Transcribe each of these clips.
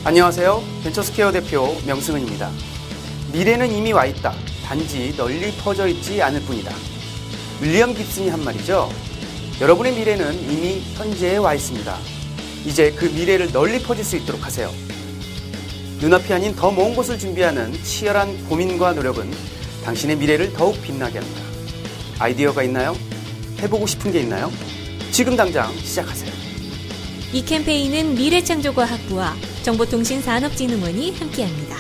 안녕하세요. 벤처스퀘어 대표 명승은입니다. 미래는 이미 와 있다. 단지 널리 퍼져 있지 않을 뿐이다. 윌리엄 깁슨이 한 말이죠. 여러분의 미래는 이미 현재에 와 있습니다. 이제 그 미래를 널리 퍼질 수 있도록 하세요. 눈앞이 아닌 더 먼 곳을 준비하는 치열한 고민과 노력은 당신의 미래를 더욱 빛나게 합니다. 아이디어가 있나요? 해보고 싶은 게 있나요? 지금 당장 시작하세요. 이 캠페인은 미래창조과학부와 정보통신산업진흥원이 함께합니다.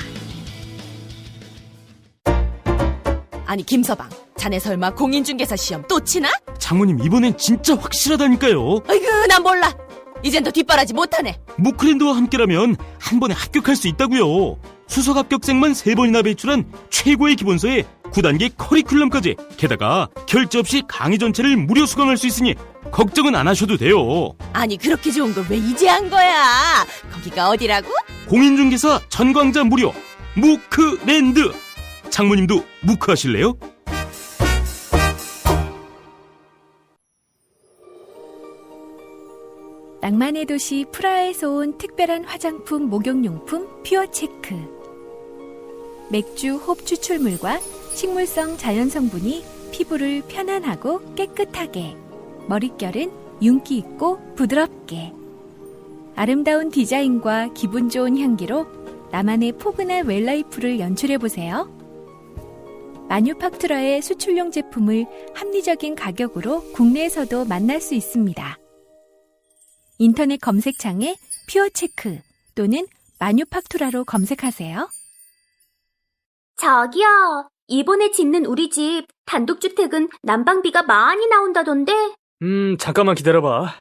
아니 김서방, 자네 설마 공인중개사 시험 또 치나? 장모님 이번엔 진짜 확실하다니까요. 아이고 난 몰라. 이젠 더 뒷바라지 못하네. 무크랜드와 함께라면 한 번에 합격할 수 있다고요. 수석 합격생만 3번이나 배출한 최고의 기본서에 9단계 커리큘럼까지, 게다가 결제 없이 강의 전체를 무료 수강할 수 있으니 걱정은 안 하셔도 돼요. 아니 그렇게 좋은 걸 왜 이제 한 거야? 거기가 어디라고? 공인중개사 전광자 무료 무크랜드. 장모님도 무크 하실래요? 낭만의 도시 프라하에서 온 특별한 화장품 목욕용품 퓨어체크. 맥주 홉 추출물과 식물성 자연성분이 피부를 편안하고 깨끗하게, 머릿결은 윤기 있고 부드럽게, 아름다운 디자인과 기분 좋은 향기로 나만의 포근한 웰라이프를 연출해보세요. 마뉴팍투라의 수출용 제품을 합리적인 가격으로 국내에서도 만날 수 있습니다. 인터넷 검색창에 퓨어체크 또는 마뉴팍투라로 검색하세요. 저기요, 이번에 짓는 우리 집 단독주택은 난방비가 많이 나온다던데? 잠깐만 기다려봐.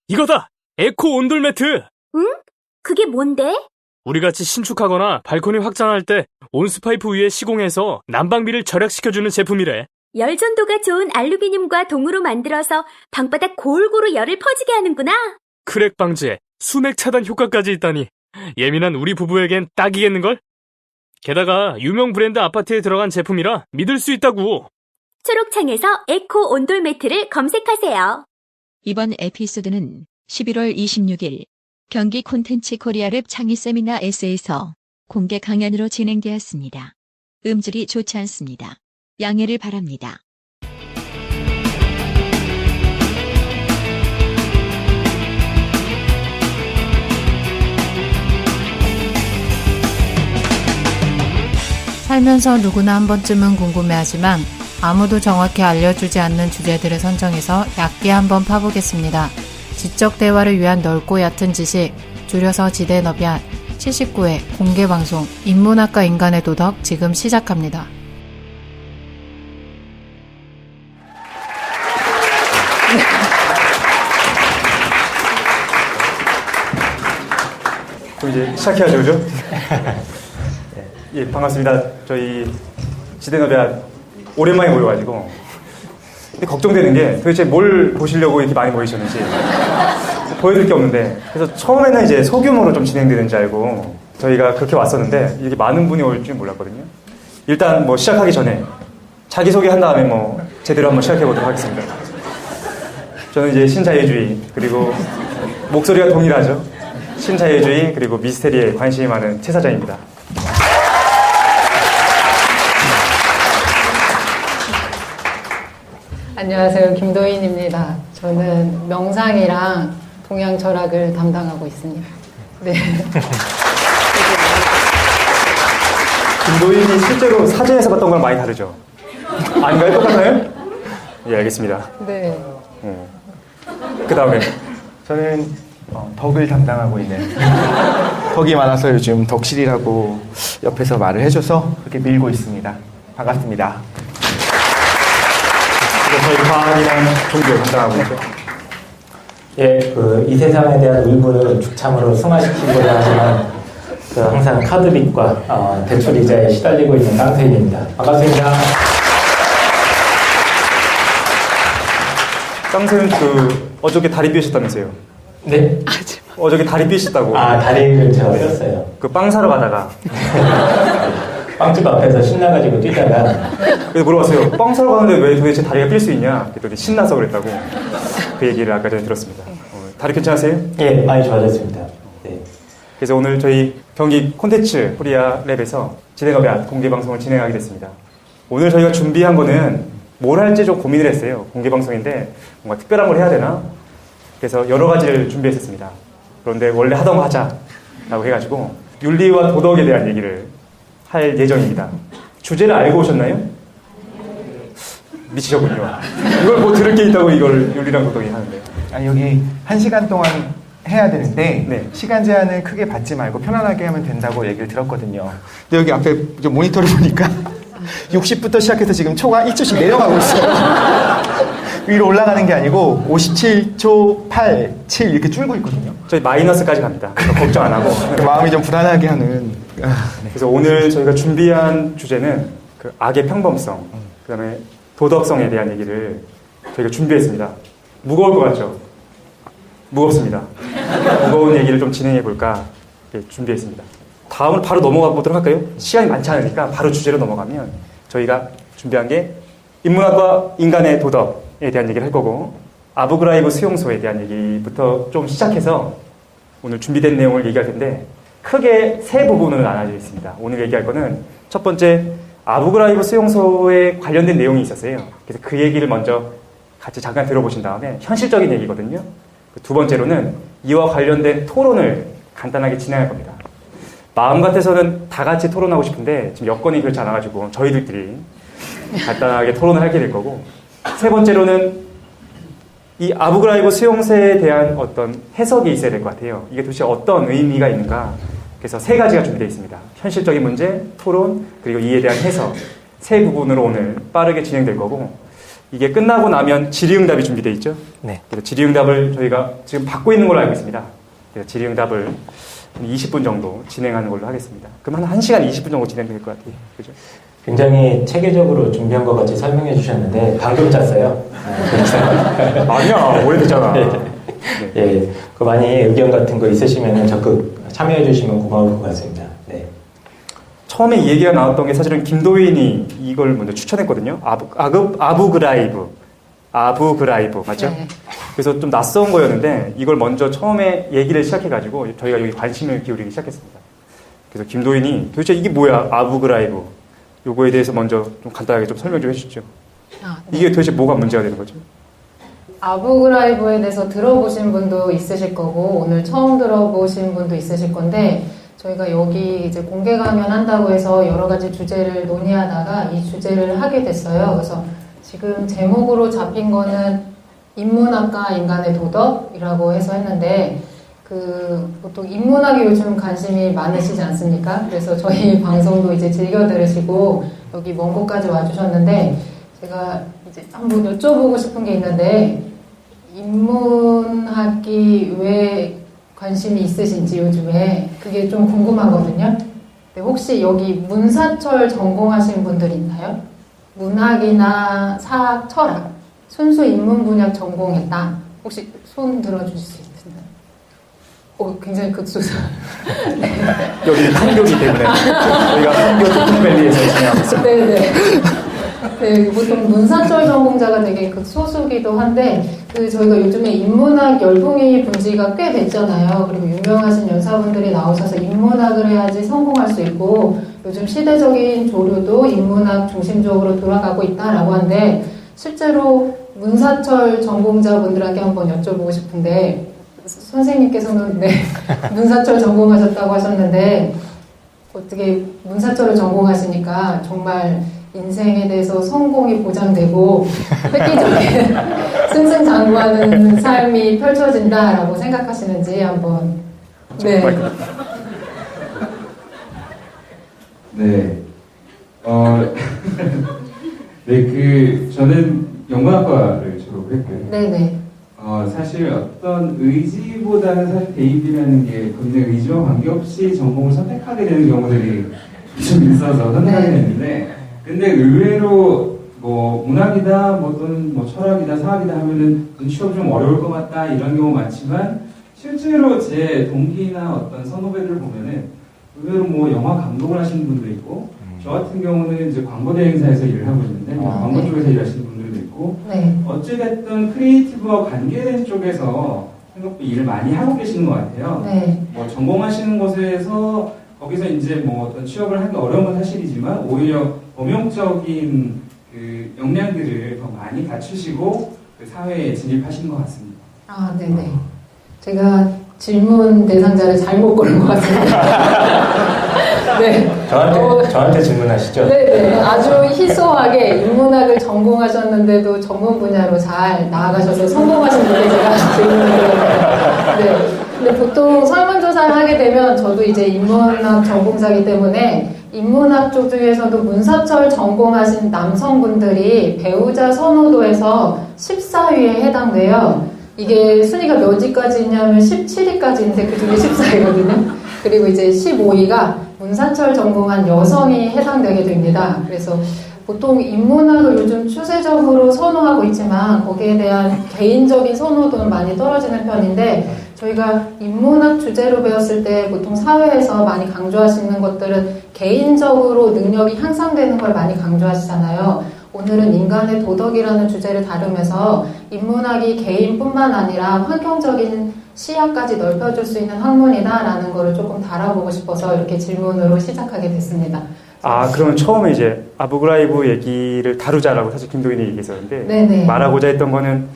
이거다! 에코 온돌 매트! 응? 그게 뭔데? 우리같이 신축하거나 발코니 확장할 때 온수파이프 위에 시공해서 난방비를 절약시켜주는 제품이래. 열전도가 좋은 알루미늄과 동으로 만들어서 방바닥 골고루 열을 퍼지게 하는구나. 크랙 방지에 수맥 차단 효과까지 있다니 예민한 우리 부부에겐 딱이겠는걸? 게다가 유명 브랜드 아파트에 들어간 제품이라 믿을 수 있다고. 초록창에서 에코 온돌 매트를 검색하세요. 이번 에피소드는 11월 26일 경기 콘텐츠 코리아랩 창의 세미나 S에서 공개 강연으로 진행되었습니다. 음질이 좋지 않습니다. 양해를 바랍니다. 살면서 누구나 한 번쯤은 궁금해하지만 아무도 정확히 알려주지 않는 주제들을 선정해서 얕게 한번 파보겠습니다. 지적 대화를 위한 넓고 얕은 지식, 줄여서 지대너비안 79회 공개방송 인문학과 인간의 도덕 지금 시작합니다. 그럼 이제 시작해야죠, 그죠? 예, 반갑습니다. 저희 지대너비안 오랜만에 모여가지고 근데 걱정되는 게 도대체 뭘 보시려고 이렇게 많이 모이셨는지 보여드릴 게 없는데, 그래서 처음에는 이제 소규모로 좀 진행되는 줄 알고 저희가 그렇게 왔었는데 이렇게 많은 분이 올 줄 몰랐거든요. 일단 뭐 시작하기 전에 자기소개 한 다음에 뭐 제대로 한번 시작해 보도록 하겠습니다. 저는 이제 신자유주의, 그리고 목소리가 동일하죠. 신자유주의 그리고 미스테리에 관심이 많은 최 사장입니다. 안녕하세요. 김도인입니다. 저는 명상이랑 동양 철학을 담당하고 있습니다. 네. 김도인이 실제로 사진에서 봤던 거랑 많이 다르죠? 아닌가요? 똑같나요? 예, 알겠습니다. 네. 그 다음에 저는 덕을 담당하고 있는 덕이 많아서 요즘 덕실이라고 옆에서 말을 해줘서 그렇게 밀고 있습니다. 반갑습니다. 저희 과학이랑 종교 담당하고 있죠. 예, 이 세상에 대한 의문을 죽참으로 승화시키고자 하지만 항상 카드빚과 대출 이자에 시달리고 있는 깡세인입니다. 반갑습니다. 깡세는 어저께 다리 삐우셨다면서요? 네? 어저께 다리 삐우셨다고. 다리를 제가 삐었어요. 그 빵 사러 가다가 빵집 앞에서 신나가지고 뛰다가 그래서 물어봤어요. 빵 사러 가는데 왜 도대체 다리가 삘 수 있냐? 그랬더니 신나서 그랬다고 그 얘기를 아까 전에 들었습니다. 다들 괜찮으세요? 예, 많이 좋아졌습니다. 네. 그래서 오늘 저희 경기 콘텐츠 코리아 랩에서 진행업야 공개 방송을 진행하게 됐습니다. 오늘 저희가 준비한 거는 뭘 할지 좀 고민을 했어요. 공개 방송인데 뭔가 특별한 걸 해야 되나? 그래서 여러 가지를 준비했었습니다. 그런데 원래 하던 거 하자라고 해가지고 윤리와 도덕에 대한 얘기를 할 예정입니다. 주제를 알고 오셨나요? 미치셨군요. 이걸 뭐 들을 게 있다고 이걸 윤리랑 도덕이 하는데. 아니, 여기 1시간 동안 해야 되는데 시간 제한을 크게 받지 말고 편안하게 하면 된다고 얘기를 들었거든요. 근데 여기 앞에 좀 모니터를 보니까 60부터 시작해서 지금 초가 1초씩 내려가고 있어요. 위로 올라가는 게 아니고 57초 8, 7 이렇게 줄고 있거든요. 저희 마이너스까지 갑니다. 걱정 안 하고. 마음이 좀 불안하게 하는. 그래서 오늘 저희가 준비한 주제는 그 악의 평범성, 그 다음에 도덕성에 대한 얘기를 저희가 준비했습니다. 무거울 것 같죠? 무겁습니다. 무거운 얘기를 좀 진행해 볼까 준비했습니다. 다음으로 바로 넘어가 보도록 할까요? 시간이 많지 않으니까 바로 주제로 넘어가면 저희가 준비한 게 인문학과 인간의 도덕에 대한 얘기를 할 거고 아부그라이브 수용소에 대한 얘기부터 좀 시작해서 오늘 준비된 내용을 얘기할 텐데 크게 세 부분으로 나눠져 있습니다. 오늘 얘기할 거는 첫 번째 아부그라이브 수용소에 관련된 내용이 있었어요. 그래서 그 얘기를 먼저 같이 잠깐 들어보신 다음에 현실적인 얘기거든요. 두 번째로는 이와 관련된 토론을 간단하게 진행할 겁니다. 마음 같아서는 다 같이 토론하고 싶은데 지금 여건이 그렇지 않아가지고 저희들끼리 간단하게 토론을 하게 될 거고 세 번째로는 이 아부그라이브 수용소에 대한 어떤 해석이 있어야 될 것 같아요. 이게 도대체 어떤 의미가 있는가. 그래서 세 가지가 준비되어 있습니다. 현실적인 문제, 토론, 그리고 이에 대한 해석 세 부분으로 오늘 빠르게 진행될 거고 이게 끝나고 나면 질의응답이 준비되어 있죠. 네. 그래서 질의응답을 저희가 지금 받고 있는 걸로 알고 있습니다. 그래서 질의응답을 20분 정도 진행하는 걸로 하겠습니다. 그럼 한 1시간 20분 정도 진행될 것 같아요. 그죠? 굉장히 체계적으로 준비한 것 같이 설명해 주셨는데 방금 짰어요. 아니야, 오래됐잖아. 네. 예, 그 많이 의견 같은 거 있으시면 적극 참여해 주시면 고마울 것 같습니다. 네. 처음에 이 얘기가 나왔던 게 사실은 김도인이 이걸 먼저 추천했거든요. 아부그라이브 맞죠? 네. 그래서 좀 낯선 거였는데 이걸 먼저 처음에 얘기를 시작해가지고 저희가 여기 관심을 기울이기 시작했습니다. 그래서 김도인이 도대체 이게 뭐야 아부그라이브 요거에 대해서 먼저 좀 간단하게 좀 설명 좀 해주시죠. 네. 이게 도대체 뭐가 문제가 되는 거죠? 아부그라이브에 대해서 들어보신 분도 있으실 거고 오늘 처음 들어보신 분도 있으실 건데 저희가 여기 이제 공개 강연한다고 해서 여러 가지 주제를 논의하다가 이 주제를 하게 됐어요. 그래서 지금 제목으로 잡힌 거는 인문학과 인간의 도덕이라고 해서 했는데 보통 인문학에 요즘 관심이 많으시지 않습니까? 그래서 저희 방송도 이제 즐겨 들으시고 여기 먼 곳까지 와주셨는데 제가 이제 한번 여쭤보고 싶은 게 있는데 인문학이 왜 관심이 있으신지 요즘에 그게 좀 궁금하거든요. 근데 혹시 여기 문사철 전공하신 분들 있나요? 문학이나 사학, 철학, 순수 인문 분야 전공했다. 혹시 손 들어주실 수 있나요? 굉장히 극소사. 네. 여기 한교기 때문에 저희가 한교 토큰밸리에서 진행하고 있습니다. 네네. 네, 보통 문사철 전공자가 되게 극소수기도 한데 저희가 요즘에 인문학 열풍이 분지가 꽤 됐잖아요. 그리고 유명하신 연사분들이 나오셔서 인문학을 해야지 성공할 수 있고 요즘 시대적인 조류도 인문학 중심적으로 돌아가고 있다라고 하는데 실제로 문사철 전공자분들에게 한번 여쭤보고 싶은데 선생님께서는 네, 문사철 전공하셨다고 하셨는데 어떻게 문사철을 전공하시니까 정말 인생에 대해서 성공이 보장되고 획기적인 승승장구하는 삶이 펼쳐진다라고 생각하시는지 한번 네. 네. 네, 저는 영문학과를 졸업했고요. 네네. 사실 어떤 의지보다는 사실 대입이라는 게 본인의 의지와 관계없이 전공을 선택하게 되는 경우들이 좀 있어서 선택하게 됐는데, 근데 의외로 뭐 문학이다, 또는 철학이다, 사학이다 하면은 취업 좀 어려울 것 같다 이런 경우 많지만 실제로 제 동기나 어떤 선후배들을 보면은 의외로 영화 감독을 하시는 분도 있고, 저 같은 경우는 이제 광고 대행사에서 일을 하고 있는데 광고 네. 쪽에서 일하시는 분들도 있고, 네. 어찌됐든 크리에이티브와 관계된 쪽에서 생각보다 일을 많이 하고 계시는 것 같아요. 네. 뭐 전공하시는 곳에서 거기서 이제 뭐 어떤 취업을 하기 어려운 건 사실이지만 오히려 범용적인 그 역량들을 더 많이 갖추시고 그 사회에 진입하시는 것 같습니다. 아, 네네. 제가 질문 대상자를 잘못 고른 것 같습니다. 네. 저한테 질문하시죠? 네네. 아주 희소하게 인문학을 전공하셨는데도 전문 분야로 잘 나아가셔서 성공하신 분에 제가 질문을 드렸어요. 네. 근데 보통 설문조사를 하게 되면 저도 이제 인문학 전공자이기 때문에 인문학 쪽 중에서도 문사철 전공하신 남성분들이 배우자 선호도에서 14위에 해당돼요. 이게 순위가 몇 위까지 있냐면 17위까지인데 그 중에 14위거든요. 그리고 이제 15위가 문사철 전공한 여성이 해당되게 됩니다. 그래서 보통 인문학을 요즘 추세적으로 선호하고 있지만 거기에 대한 개인적인 선호도는 많이 떨어지는 편인데 저희가 인문학 주제로 배웠을 때 보통 사회에서 많이 강조하시는 것들은 개인적으로 능력이 향상되는 걸 많이 강조하시잖아요. 오늘은 인간의 도덕이라는 주제를 다루면서 인문학이 개인뿐만 아니라 환경적인 시야까지 넓혀줄 수 있는 학문이다라는 거를 조금 다뤄보고 싶어서 이렇게 질문으로 시작하게 됐습니다. 아, 그러면 처음에 이제 아부그라이브 얘기를 다루자라고 사실 김도인이 얘기했었는데 네네. 말하고자 했던 거는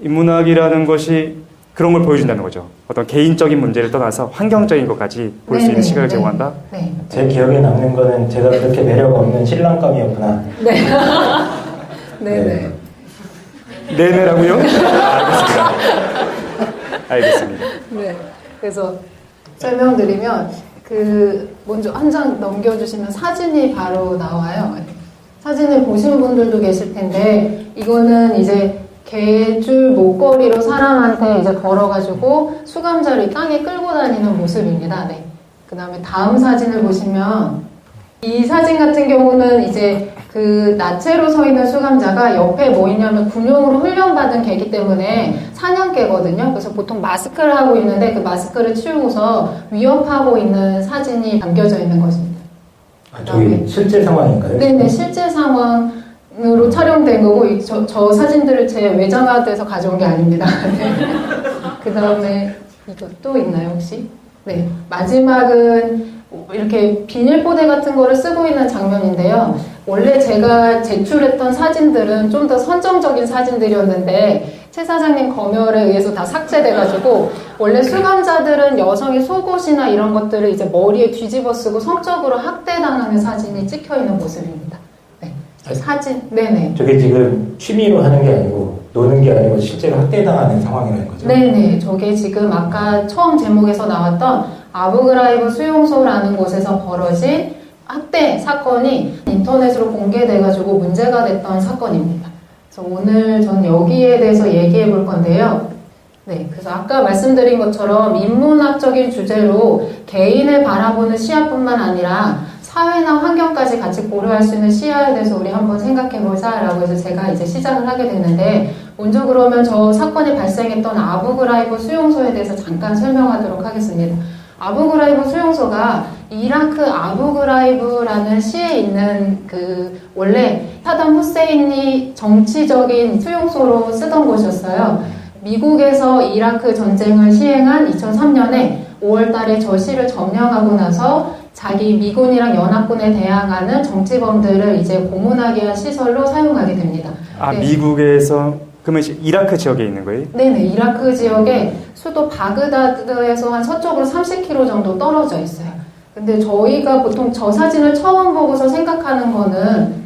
인문학이라는 것이 그런 걸 보여준다는 거죠. 어떤 개인적인 문제를 떠나서 환경적인 것까지 볼 수 있는 시각을 제공한다. 네. 제 기억에 남는 거는 제가 그렇게 매력 없는 신랑감이었구나. 네. 네네. 네네라고요? 알겠습니다. 알겠습니다. 네. 그래서 설명드리면 먼저 한 장 넘겨주시면 사진이 바로 나와요. 사진을 보신 분들도 계실 텐데 이거는 이제 개줄 목걸이로 사람한테 이제 걸어가지고 수감자를 땅에 끌고 다니는 모습입니다. 네. 그 다음에 다음 사진을 보시면 이 사진 같은 경우는 이제 그 나체로 서 있는 수감자가 옆에 뭐 있냐면 군용으로 훈련받은 개이기 때문에 사냥개거든요. 그래서 보통 마스크를 하고 있는데 그 마스크를 치우고서 위협하고 있는 사진이 담겨져 있는 것입니다. 저기 실제 상황인가요? 네네, 실제 상황으로 촬영된 거고 저 사진들을 제 외장하드에서 가져온 게 아닙니다. 네. 그 다음에 이거 또 있나요 혹시? 네, 마지막은 이렇게 비닐포대 같은 거를 쓰고 있는 장면인데요. 원래 제가 제출했던 사진들은 좀 더 선정적인 사진들이었는데 최 사장님 검열에 의해서 다 삭제돼가지고 원래 수감자들은 여성의 속옷이나 이런 것들을 이제 머리에 뒤집어 쓰고 성적으로 학대당하는 사진이 찍혀 있는 모습입니다. 네, 사진, 네네. 저게 지금 취미로 하는 게 아니고 노는 게 아니고 실제로 학대당하는 상황이라는 거죠? 네네. 저게 지금 아까 처음 제목에서 나왔던 아부그라이브 수용소라는 곳에서 벌어진 학대 사건이 인터넷으로 공개돼가지고 문제가 됐던 사건입니다. 그래서 오늘 전 여기에 대해서 얘기해 볼 건데요. 네, 그래서 아까 말씀드린 것처럼 인문학적인 주제로 개인을 바라보는 시야뿐만 아니라 사회나 환경까지 같이 고려할 수 있는 시야에 대해서 우리 한번 생각해보자라고 해서 제가 이제 시작을 하게 됐는데 먼저 그러면 저 사건이 발생했던 아부그라이브 수용소에 대해서 잠깐 설명하도록 하겠습니다. 아부그라이브 수용소가 이라크 아부그라이브라는 시에 있는 원래 사담 후세인이 정치적인 수용소로 쓰던 곳이었어요. 미국에서 이라크 전쟁을 시행한 2003년에 5월 달에 저 시를 점령하고 나서 자기 미군이랑 연합군에 대항하는 정치범들을 이제 고문하기 위한 시설로 사용하게 됩니다. 아, 네. 미국에서 그러면 이라크 지역에 있는 거예요? 네네, 이라크 지역에 수도 바그다드에서 한 서쪽으로 30km 정도 떨어져 있어요. 근데 저희가 보통 저 사진을 처음 보고서 생각하는 거는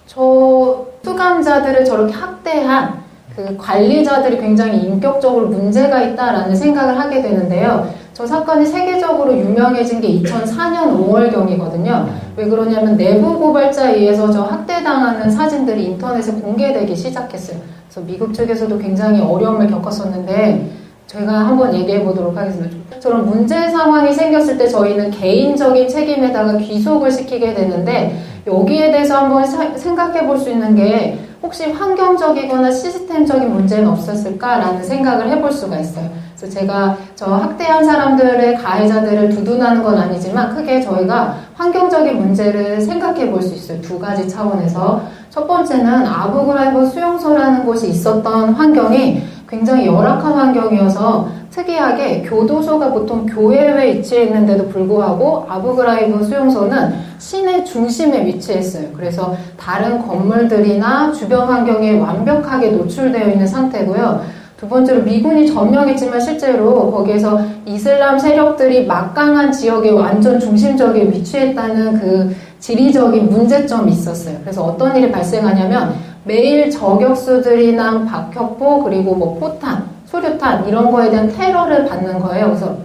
저 수감자들을 저렇게 학대한 그 관리자들이 굉장히 인격적으로 문제가 있다라는 생각을 하게 되는데요. 저 사건이 세계적으로 유명해진 게 2004년 5월경이거든요. 왜 그러냐면 내부 고발자에 의해서 저 학대당하는 사진들이 인터넷에 공개되기 시작했어요. 그래서 미국 측에서도 굉장히 어려움을 겪었었는데 저희가 한번 얘기해 보도록 하겠습니다. 저런 문제 상황이 생겼을 때 저희는 개인적인 책임에다가 귀속을 시키게 되는데 여기에 대해서 한번 생각해 볼 수 있는 게 혹시 환경적이거나 시스템적인 문제는 없었을까라는 생각을 해볼 수가 있어요. 그래서 제가 저 학대한 사람들의 가해자들을 두둔하는 건 아니지만 크게 저희가 환경적인 문제를 생각해 볼 수 있어요. 두 가지 차원에서. 첫 번째는 아부그라이브 수용소라는 곳이 있었던 환경이 굉장히 열악한 환경이어서 특이하게 교도소가 보통 교외에 위치해 있는데도 불구하고 아부그라이브 수용소는 시내 중심에 위치했어요. 그래서 다른 건물들이나 주변 환경에 완벽하게 노출되어 있는 상태고요. 두 번째로 미군이 점령했지만 실제로 거기에서 이슬람 세력들이 막강한 지역의 완전 중심적에 위치했다는 그 지리적인 문제점이 있었어요. 그래서 어떤 일이 발생하냐면 매일 저격수들이나 박격포 그리고 뭐 포탄, 수류탄 이런 거에 대한 테러를 받는 거예요. 그래서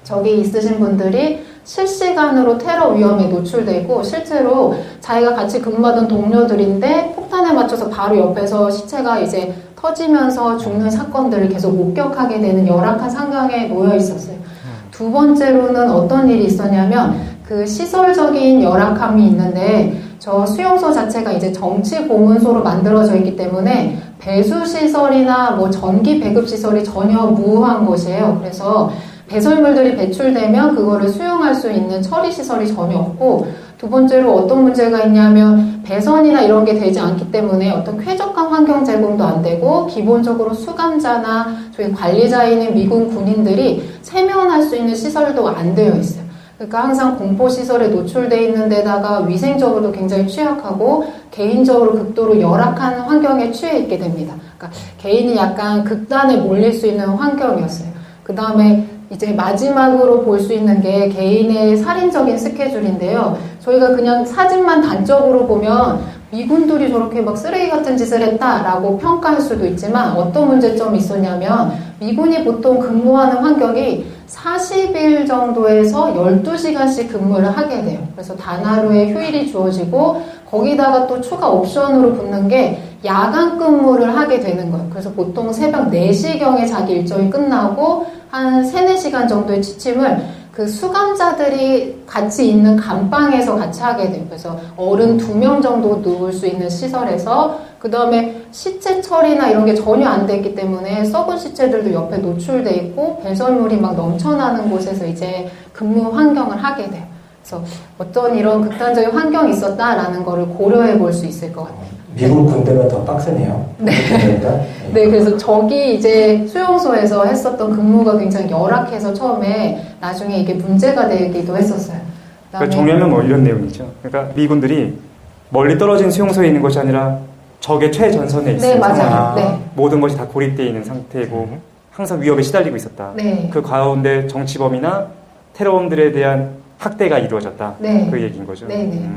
저기 있으신 분들이 실시간으로 테러 위험에 노출되고 실제로 자기가 같이 근무하던 동료들인데 폭탄에 맞춰서 바로 옆에서 시체가 이제 터지면서 죽는 사건들을 계속 목격하게 되는 열악한 상황에 놓여 있었어요. 두 번째로는 어떤 일이 있었냐면 그 시설적인 열악함이 있는데 저 수용소 자체가 이제 정치 고문소로 만들어져 있기 때문에 배수 시설이나 뭐 전기 배급 시설이 전혀 무한 곳이에요. 그래서 배설물들이 배출되면 그거를 수용할 수 있는 처리 시설이 전혀 없고 두 번째로 어떤 문제가 있냐면 배선이나 이런 게 되지 않기 때문에 어떤 쾌적한 환경 제공도 안 되고 기본적으로 수감자나 저희 관리자인 미군 군인들이 세면할 수 있는 시설도 안 되어 있어요. 그러니까 항상 공포시설에 노출되어 있는 데다가 위생적으로도 굉장히 취약하고 개인적으로 극도로 열악한 환경에 취해 있게 됩니다. 그러니까 개인이 약간 극단에 몰릴 수 있는 환경이었어요. 그 다음에 이제 마지막으로 볼 수 있는 게 개인의 살인적인 스케줄인데요. 저희가 그냥 사진만 단적으로 보면 미군들이 저렇게 막 쓰레기 같은 짓을 했다라고 평가할 수도 있지만 어떤 문제점이 있었냐면 미군이 보통 근무하는 환경이 40일 정도에서 12시간씩 근무를 하게 돼요. 그래서 단 하루의 휴일이 주어지고 거기다가 또 추가 옵션으로 붙는 게 야간 근무를 하게 되는 거예요. 그래서 보통 새벽 4시경에 자기 일정이 끝나고 한 3, 4시간 정도의 취침을 그 수감자들이 같이 있는 감방에서 같이 하게 돼요. 그래서 어른 2명 정도 누울 수 있는 시설에서 그 다음에 시체 처리나 이런 게 전혀 안 됐기 때문에 썩은 시체들도 옆에 노출돼 있고 배설물이 막 넘쳐나는 곳에서 이제 근무 환경을 하게 돼요. 그래서 어떤 이런 극단적인 환경이 있었다라는 거를 고려해 볼 수 있을 것 같아요. 미국 군대가 더 빡세네요. 네. 네, 그래서 저기 이제 수용소에서 했었던 근무가 굉장히 열악해서 처음에 나중에 이게 문제가 되기도 했었어요. 그러니까 정리하면 뭐 이런 내용이죠. 그러니까 미군들이 멀리 떨어진 수용소에 있는 것이 아니라 적의 최전선에 있는 네, 맞아요. 네. 모든 것이 다 고립되어 있는 상태고 항상 위협에 시달리고 있었다. 네. 그 가운데 정치범이나 테러범들에 대한 학대가 이루어졌다. 네. 그 얘기인 거죠. 네네.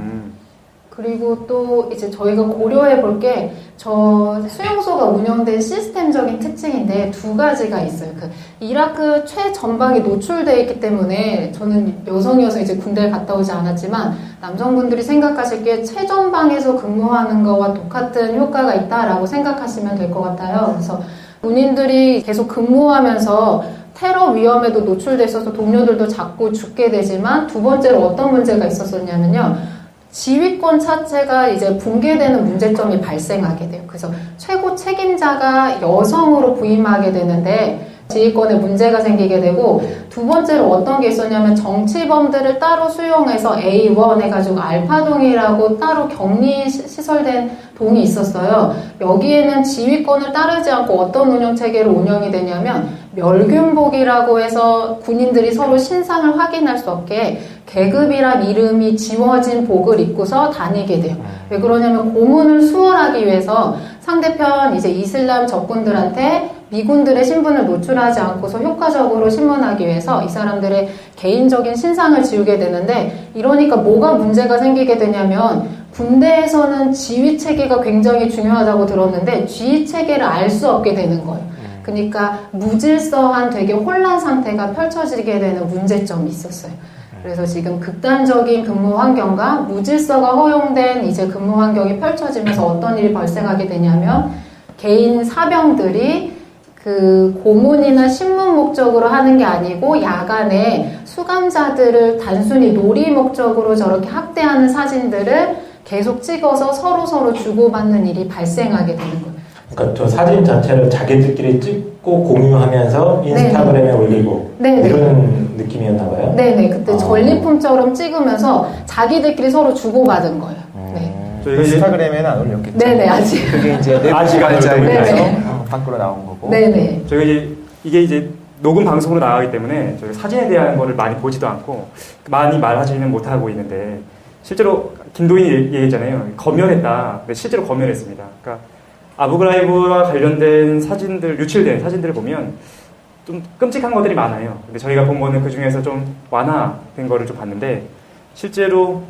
그리고 또 이제 저희가 고려해 볼 게 저 수용소가 운영된 시스템적인 특징인데 두 가지가 있어요. 그 이라크 최전방에 노출되어 있기 때문에 저는 여성이어서 이제 군대를 갔다 오지 않았지만 남성분들이 생각하실 게 최전방에서 근무하는 거와 똑같은 효과가 있다라고 생각하시면 될 것 같아요. 그래서 군인들이 계속 근무하면서 테러 위험에도 노출돼 있어서 동료들도 자꾸 죽게 되지만 두 번째로 어떤 문제가 있었었냐면요. 지휘권 자체가 이제 붕괴되는 문제점이 발생하게 돼요. 그래서 최고 책임자가 여성으로 부임하게 되는데 지휘권에 문제가 생기게 되고 두 번째로 어떤 게 있었냐면 정치범들을 따로 수용해서 A1 해가지고 알파동이라고 따로 격리 시설된 동이 있었어요. 여기에는 지휘권을 따르지 않고 어떤 운영체계로 운영이 되냐면 멸균복이라고 해서 군인들이 서로 신상을 확인할 수 없게 계급이란 이름이 지워진 복을 입고서 다니게 돼요. 왜 그러냐면 고문을 수월하기 위해서 상대편 이제 이슬람 적군들한테 미군들의 신분을 노출하지 않고서 효과적으로 신문하기 위해서 이 사람들의 개인적인 신상을 지우게 되는데 이러니까 뭐가 문제가 생기게 되냐면 군대에서는 지휘 체계가 굉장히 중요하다고 들었는데 지휘 체계를 알 수 없게 되는 거예요. 그러니까 무질서한 되게 혼란 상태가 펼쳐지게 되는 문제점이 있었어요. 그래서 지금 극단적인 근무 환경과 무질서가 허용된 이제 근무 환경이 펼쳐지면서 어떤 일이 발생하게 되냐면 개인 사병들이 그 고문이나 신문 목적으로 하는 게 아니고 야간에 수감자들을 단순히 놀이 목적으로 저렇게 학대하는 사진들을 계속 찍어서 서로 주고받는 일이 발생하게 되는 거예요. 그러니까 저 사진 자체를 자기들끼리 찍고 공유하면서 인스타그램에 올리고 네네. 이런 느낌이었나 봐요. 네네. 그때 전리품처럼 찍으면서 자기들끼리 서로 주고받은 거예요. 네. 인스타그램에는 안 올렸겠죠. 네네, 아직. 그게 이제 내부 아직 안 관리자에 올렸군요. 가서 네네. 밖으로 나온 거고. 네네. 저희가 이게 이제 녹음 방송으로 나가기 때문에 저희 사진에 대한 거를 많이 보지도 않고 많이 말하지는 못하고 있는데 실제로 김도인이 얘기했잖아요. 검열했다. 근데 실제로 검열했습니다. 그러니까 아부그라이브와 관련된 사진들, 유출된 사진들을 보면 좀 끔찍한 것들이 많아요. 근데 저희가 본 거는 그 중에서 좀 완화된 거를 좀 봤는데 실제로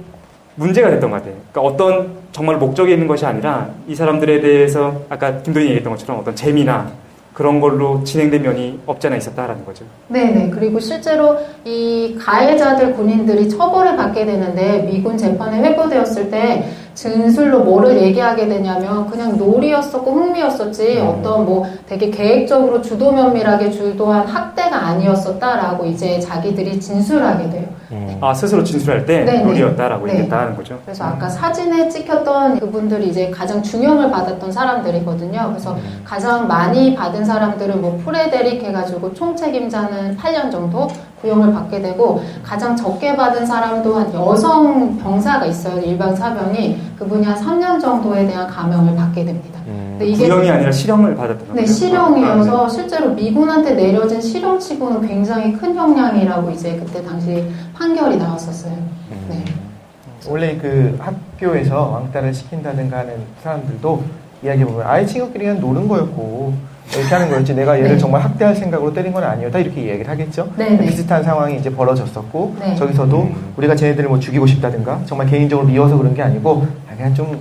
문제가 됐던 것 같아요. 그러니까 어떤 정말 목적이 있는 것이 아니라 이 사람들에 대해서 아까 김도인이 얘기했던 것처럼 어떤 재미나 그런 걸로 진행된 면이 없지 않아 있었다라는 거죠. 네네. 그리고 실제로 이 가해자들 군인들이 처벌을 받게 되는데 미군 재판에 회부되었을 때 진술로 뭐를 얘기하게 되냐면 그냥 놀이였었고 흥미였었지 어떤 뭐 되게 계획적으로 주도 면밀하게 주도한 학대가 아니었었다라고 이제 자기들이 진술하게 돼요. 아, 스스로 진술할 때 놀이였다라고 얘기했다는 거죠. 그래서 아까 사진에 찍혔던 그분들이 이제 가장 중형을 받았던 사람들이거든요. 그래서 가장 많이 받은 사람들은 뭐 프레데릭 해가지고 총 책임자는 8년 정도 구형을 받게 되고 가장 적게 받은 사람도 한 여성 병사가 있어요. 일반 사병이 그분이 한 3년 정도에 대한 감형을 받게 됩니다. 근데 이게 구형이 아니라 실형을 받았던 거죠? 네, 실형이어서 실제로 미군한테 내려진 실형치고는 굉장히 큰 형량이라고 이제 그때 당시 판결이 나왔었어요. 네. 원래 그 학교에서 왕따를 시킨다든가 하는 사람들도 이야기해보면 아이 친구끼리 그냥 노는 거였고 이렇게 하는 거였지 내가 얘를 정말 학대할 생각으로 때린 건 아니었다 이렇게 얘기를 하겠죠. 비슷한 상황이 이제 벌어졌었고 저기서도 우리가 쟤네들을 뭐 죽이고 싶다든가 정말 개인적으로 미워서 그런 게 아니고 그냥 좀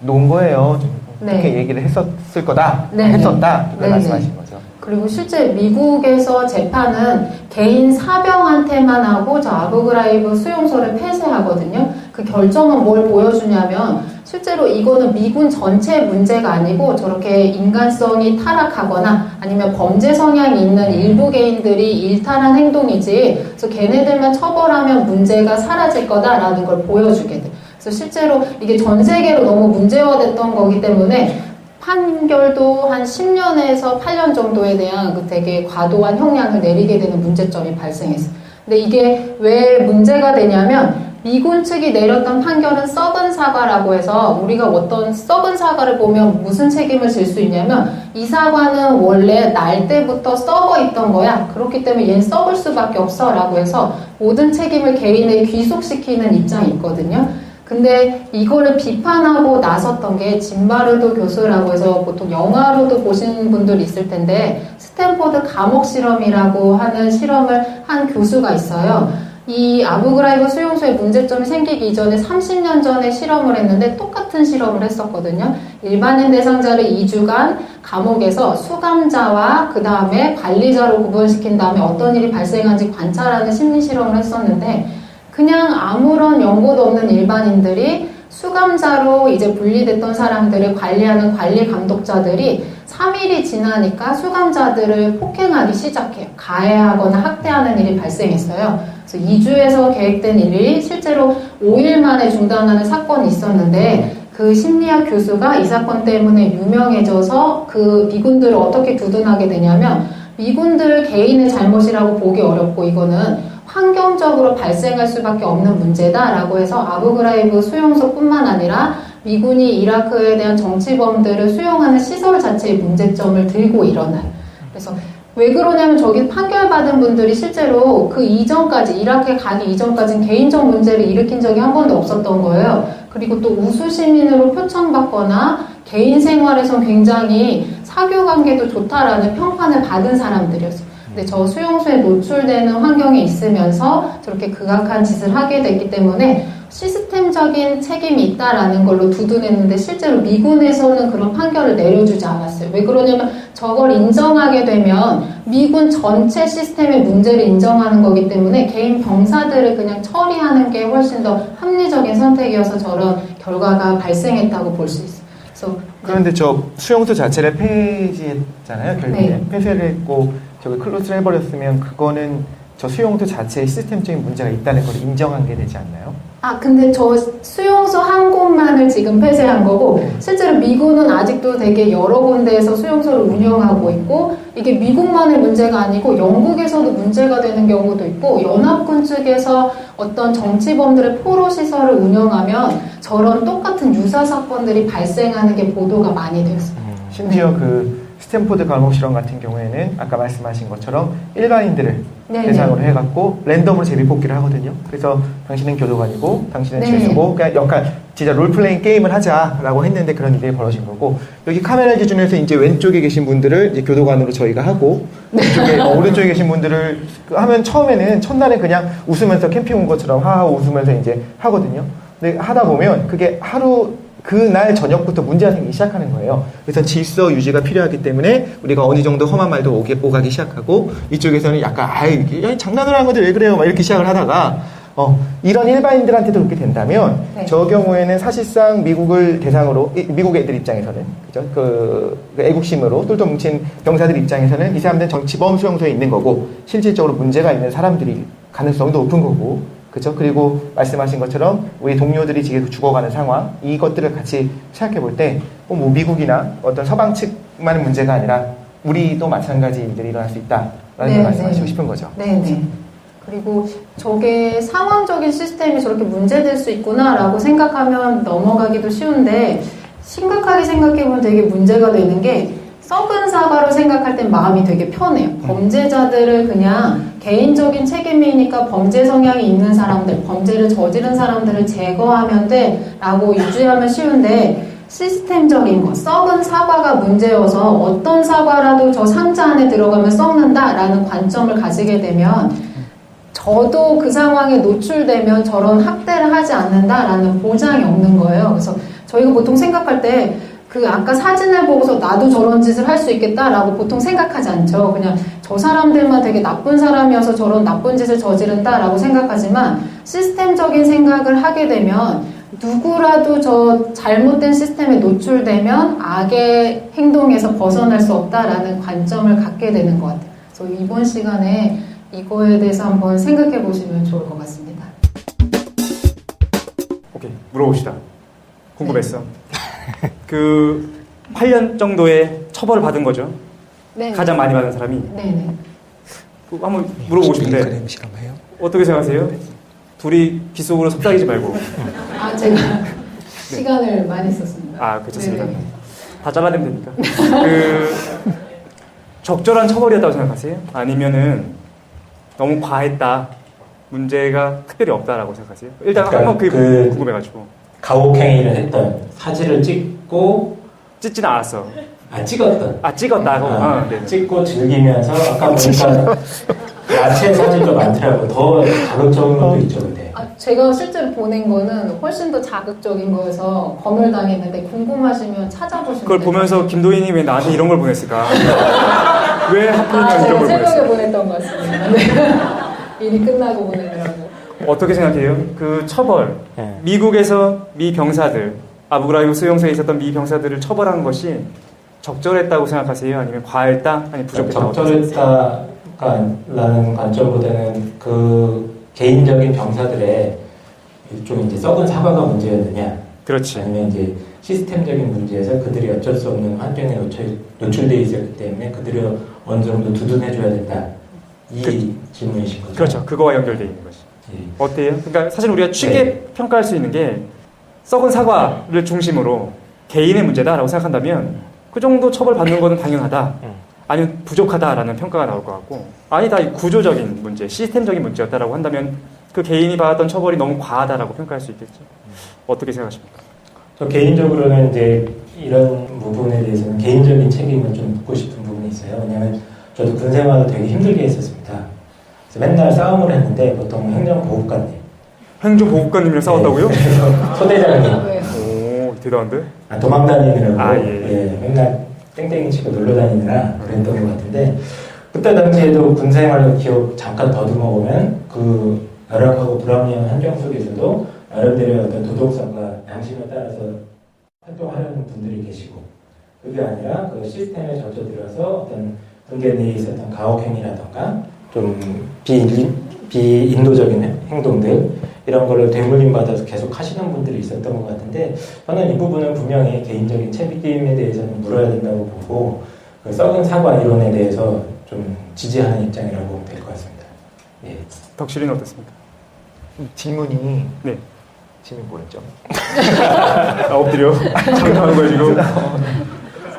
논 거예요. 이렇게 얘기를 했었을 거다. 했었다. 이걸 말씀하신 거죠. 그리고 실제 미국에서 재판은 개인 사병한테만 하고 저 아부그라이브 수용소를 폐쇄하거든요. 그 결정은 뭘 보여주냐면 실제로 이거는 미군 전체 문제가 아니고 저렇게 인간성이 타락하거나 아니면 범죄 성향이 있는 일부 개인들이 일탈한 행동이지 그래서 걔네들만 처벌하면 문제가 사라질 거다라는 걸 보여주게 돼. 그래서 실제로 이게 전 세계로 너무 문제화됐던 거기 때문에 판결도 한 10년에서 8년 정도에 대한 그 되게 과도한 형량을 내리게 되는 문제점이 발생했어요. 근데 이게 왜 문제가 되냐면 미군 측이 내렸던 판결은 썩은 사과라고 해서 우리가 어떤 썩은 사과를 보면 무슨 책임을 질 수 있냐면 이 사과는 원래 날 때부터 썩어 있던 거야. 그렇기 때문에 얘는 썩을 수밖에 없어 라고 해서 모든 책임을 개인에 귀속시키는 입장이 있거든요. 근데 이거를 비판하고 나섰던 게 짐바르도 교수라고 해서 보통 영화로도 보신 분들이 있을 텐데 스탠포드 감옥 실험이라고 하는 실험을 한 교수가 있어요. 이 아부그라이브 수용소에 문제점이 생기기 이전에 30년 전에 실험을 했는데 똑같은 실험을 했었거든요. 일반인 대상자를 2주간 감옥에서 수감자와 그 다음에 관리자로 구분시킨 다음에 어떤 일이 발생한지 관찰하는 심리 실험을 했었는데 그냥 아무런 연고도 없는 일반인들이 수감자로 이제 분리됐던 사람들을 관리하는 관리 감독자들이 3일이 지나니까 수감자들을 폭행하기 시작해요. 가해하거나 학대하는 일이 발생했어요. 그래서 2주에서 계획된 일이 실제로 5일 만에 중단하는 사건이 있었는데 그 심리학 교수가 이 사건 때문에 유명해져서 그 미군들을 어떻게 두둔하게 되냐면 미군들 개인의 잘못이라고 보기 어렵고 이거는 환경적으로 발생할 수밖에 없는 문제다라고 해서 아부그라이브 수용소뿐만 아니라 미군이 이라크에 대한 정치범들을 수용하는 시설 자체의 문제점을 들고 일어나요. 그래서 왜 그러냐면 저기 판결받은 분들이 실제로 그 이전까지 이라크에 가기 이전까지는 개인적 문제를 일으킨 적이 한 번도 없었던 거예요. 그리고 또 우수 시민으로 표창받거나 개인 생활에선 굉장히 사교 관계도 좋다라는 평판을 받은 사람들이었어요. 근데 저 수용소에 노출되는 환경에 있으면서 저렇게 극악한 짓을 하게 됐기 때문에 시스템적인 책임이 있다라는 걸로 두둔했는데 실제로 미군에서는 그런 판결을 내려주지 않았어요. 왜 그러냐면 저걸 인정하게 되면 미군 전체 시스템의 문제를 인정하는 거기 때문에 개인 병사들을 그냥 처리하는 게 훨씬 더 합리적인 선택이어서 저런 결과가 발생했다고 볼 수 있어요. 그런데 저 수용소 자체를 폐지했잖아요. 결국에 폐쇄를 했고 저기 클로즈를 해버렸으면 그거는 저 수용소 자체에 시스템적인 문제가 있다는 걸 인정한 게 되지 않나요? 아 근데 저 수용소 한 곳만을 지금 폐쇄한 거고 실제로 미군은 아직도 되게 여러 군데에서 수용소를 운영하고 있고 이게 미국만의 문제가 아니고 영국에서도 문제가 되는 경우도 있고 연합군 측에서 어떤 정치범들의 포로시설을 운영하면 저런 똑같은 유사 사건들이 발생하는 게 보도가 많이 됐어요. 심지어 그 스탠포드 감옥 실험 같은 경우에는 아까 말씀하신 것처럼 일반인들을 네네. 대상으로 해갖고 랜덤으로 제비 뽑기를 하거든요. 그래서 당신은 교도관이고 당신은 네. 죄수고 그냥 약간 진짜 롤플레잉 게임을 하자라고 했는데 그런 일이 벌어진 거고 여기 카메라 기준에서 이제 왼쪽에 계신 분들을 이제 교도관으로 저희가 하고 이쪽에 오른쪽에 계신 분들을 하면 처음에는 첫날은 그냥 웃으면서 캠핑 온 것처럼 하하 웃으면서 이제 하거든요. 근데 하다 보면 그게 하루 그날 저녁부터 문제가 생기기 시작하는 거예요. 그래서 질서 유지가 필요하기 때문에 우리가 어느 정도 험한 말도 오가기 시작하고 이쪽에서는 약간 이게 장난을 하는 건데 왜 그래요? 막 이렇게 시작을 하다가 이런 일반인들한테도 그렇게 된다면 네. 저 경우에는 사실상 미국을 대상으로 미국 애들 입장에서는 그죠? 그 애국심으로 똘똘 뭉친 병사들 입장에서는 이 사람들은 정치범 수용소에 있는 거고 실질적으로 문제가 있는 사람들이 가능성도 높은 거고 그죠? 그리고 말씀하신 것처럼 우리 동료들이 지금 죽어가는 상황 이것들을 같이 생각해 볼 때 뭐 미국이나 어떤 서방 측만의 문제가 아니라 우리도 마찬가지 일들이 일어날 수 있다라는 네, 걸 말씀하시고 네. 싶은 거죠. 네네. 그리고 저게 상황적인 시스템이 저렇게 문제될 수 있구나라고 생각하면 넘어가기도 쉬운데 심각하게 생각해보면 되게 문제가 되는 게 썩은 사과로 생각할 땐 마음이 되게 편해요. 범죄자들을 그냥 개인적인 책임이니까 범죄 성향이 있는 사람들, 범죄를 저지른 사람들을 제거하면 돼 라고 유지하면 쉬운데 시스템적인 거, 썩은 사과가 문제여서 어떤 사과라도 저 상자 안에 들어가면 썩는다라는 관점을 가지게 되면 저도 그 상황에 노출되면 저런 학대를 하지 않는다라는 보장이 없는 거예요. 그래서 저희가 보통 생각할 때 그 아까 사진을 보고서 나도 저런 짓을 할 수 있겠다라고 보통 생각하지 않죠. 그냥 저 사람들만 되게 나쁜 사람이어서 저런 나쁜 짓을 저지른다라고 생각하지만 시스템적인 생각을 하게 되면 누구라도 저 잘못된 시스템에 노출되면 악의 행동에서 벗어날 수 없다라는 관점을 갖게 되는 것 같아요. 그래서 이번 시간에 이거에 대해서 한번 생각해 보시면 좋을 것 같습니다. 오케이, 물어봅시다. 궁금했어. 그 8년 정도의 처벌을 받은 거죠. 네. 가장 많이 받은 사람이. 네네. 한번 물어보고 싶은데 어떻게 생각하세요? 둘이 귓속으로 속삭이지 말고. 아 제가 시간을 많이 썼습니다. 아, 괜찮습니다. 네네. 다 잘라내면 되니까. 그 적절한 처벌이었다고 생각하세요? 아니면은 너무 과했다, 문제가 특별히 없다라고 생각하세요? 일단 그러니까 한번 그게 궁금해가지고. 가혹행위를 했던 사진을 찍고 찍지는 않았어. 찍었던. 찍었다고. 찍고 즐기면서 아까 보니까 야채 사진도 많더라고. 더 자극적인 것도 있죠, 근데. 제가 실제로 보낸 거는 훨씬 더 자극적인 거여서 검열당했는데 궁금하시면 찾아보시면 그걸 보면서 김도인이 왜 나한테 이런 걸 보냈을까? 왜 하필이면 제가 이런 걸 새벽에 보냈을까? 보냈던 것 같습니다. 네. 일이 끝나고 보내느라고. 어떻게 생각해요? 그 처벌, 미국에서 미 병사들, 아부그라이브 수용소에 있었던 미 병사들을 처벌한 것이 적절했다고 생각하세요? 아니면 과했다? 아니면 부족했다고 생각하세요? 적절했다라는 관점보다는 그 개인적인 병사들의 일종의 이제 썩은 사과가 문제였느냐? 그렇지. 아니면 이제 시스템적인 문제에서 그들이 어쩔 수 없는 환경에 노출되어 있었기 때문에 그들을 어느 정도 두둔해줘야 된다. 이 질문이신 거죠? 그렇죠. 그거와 연결되어 있는 거지. 어때요? 그러니까 사실 우리가 쉽게 평가할 수 있는 게 썩은 사과를 중심으로 개인의 문제다라고 생각한다면 그 정도 처벌받는 거는 당연하다. 아니면 부족하다라는 평가가 나올 것 같고 아니다, 구조적인 문제, 시스템적인 문제였다라고 한다면 그 개인이 받았던 처벌이 너무 과하다라고 평가할 수 있겠죠. 어떻게 생각하십니까? 저 개인적으로는 이제 이런 부분에 대해서는 개인적인 책임을 좀 묻고 싶은 부분이 있어요. 왜냐하면 저도 군 생활을 되게 힘들게 했었습니다. 그래서 맨날 싸움을 했는데 보통 행정보호관님. 행정보호관님이랑 싸웠다고요? 그래서 소대장님. 오, 대단한데? 도망다니느라고 맨날 땡땡이 치고 놀러 다니느라 그랬던 것 같은데 그때 당시에도 군 생활을 기억 잠깐 더듬어 보면 그 열악하고 불합리한 환경 속에서도 나름대로의 어떤 도덕성과 양심에 따라서 활동하려는 분들이 계시고 그게 아니라 그 시스템에 젖어들어서 어떤 군대 내에 있었던 가혹행위라던가 좀 비인도적인 행동들 이런 거를 되물림 받아서 계속 하시는 분들이 있었던 것 같은데 저는 이 부분은 분명히 개인적인 책임에 대해서는 물어야 된다고 보고 그 썩은 사과 이론에 대해서 좀 지지하는 입장이라고 보면 될 것 같습니다. 예. 덕실이는 어떻습니까? 질문이 네. 질문 뭐였죠? 엎드려. 잠깐만 거예요 지금.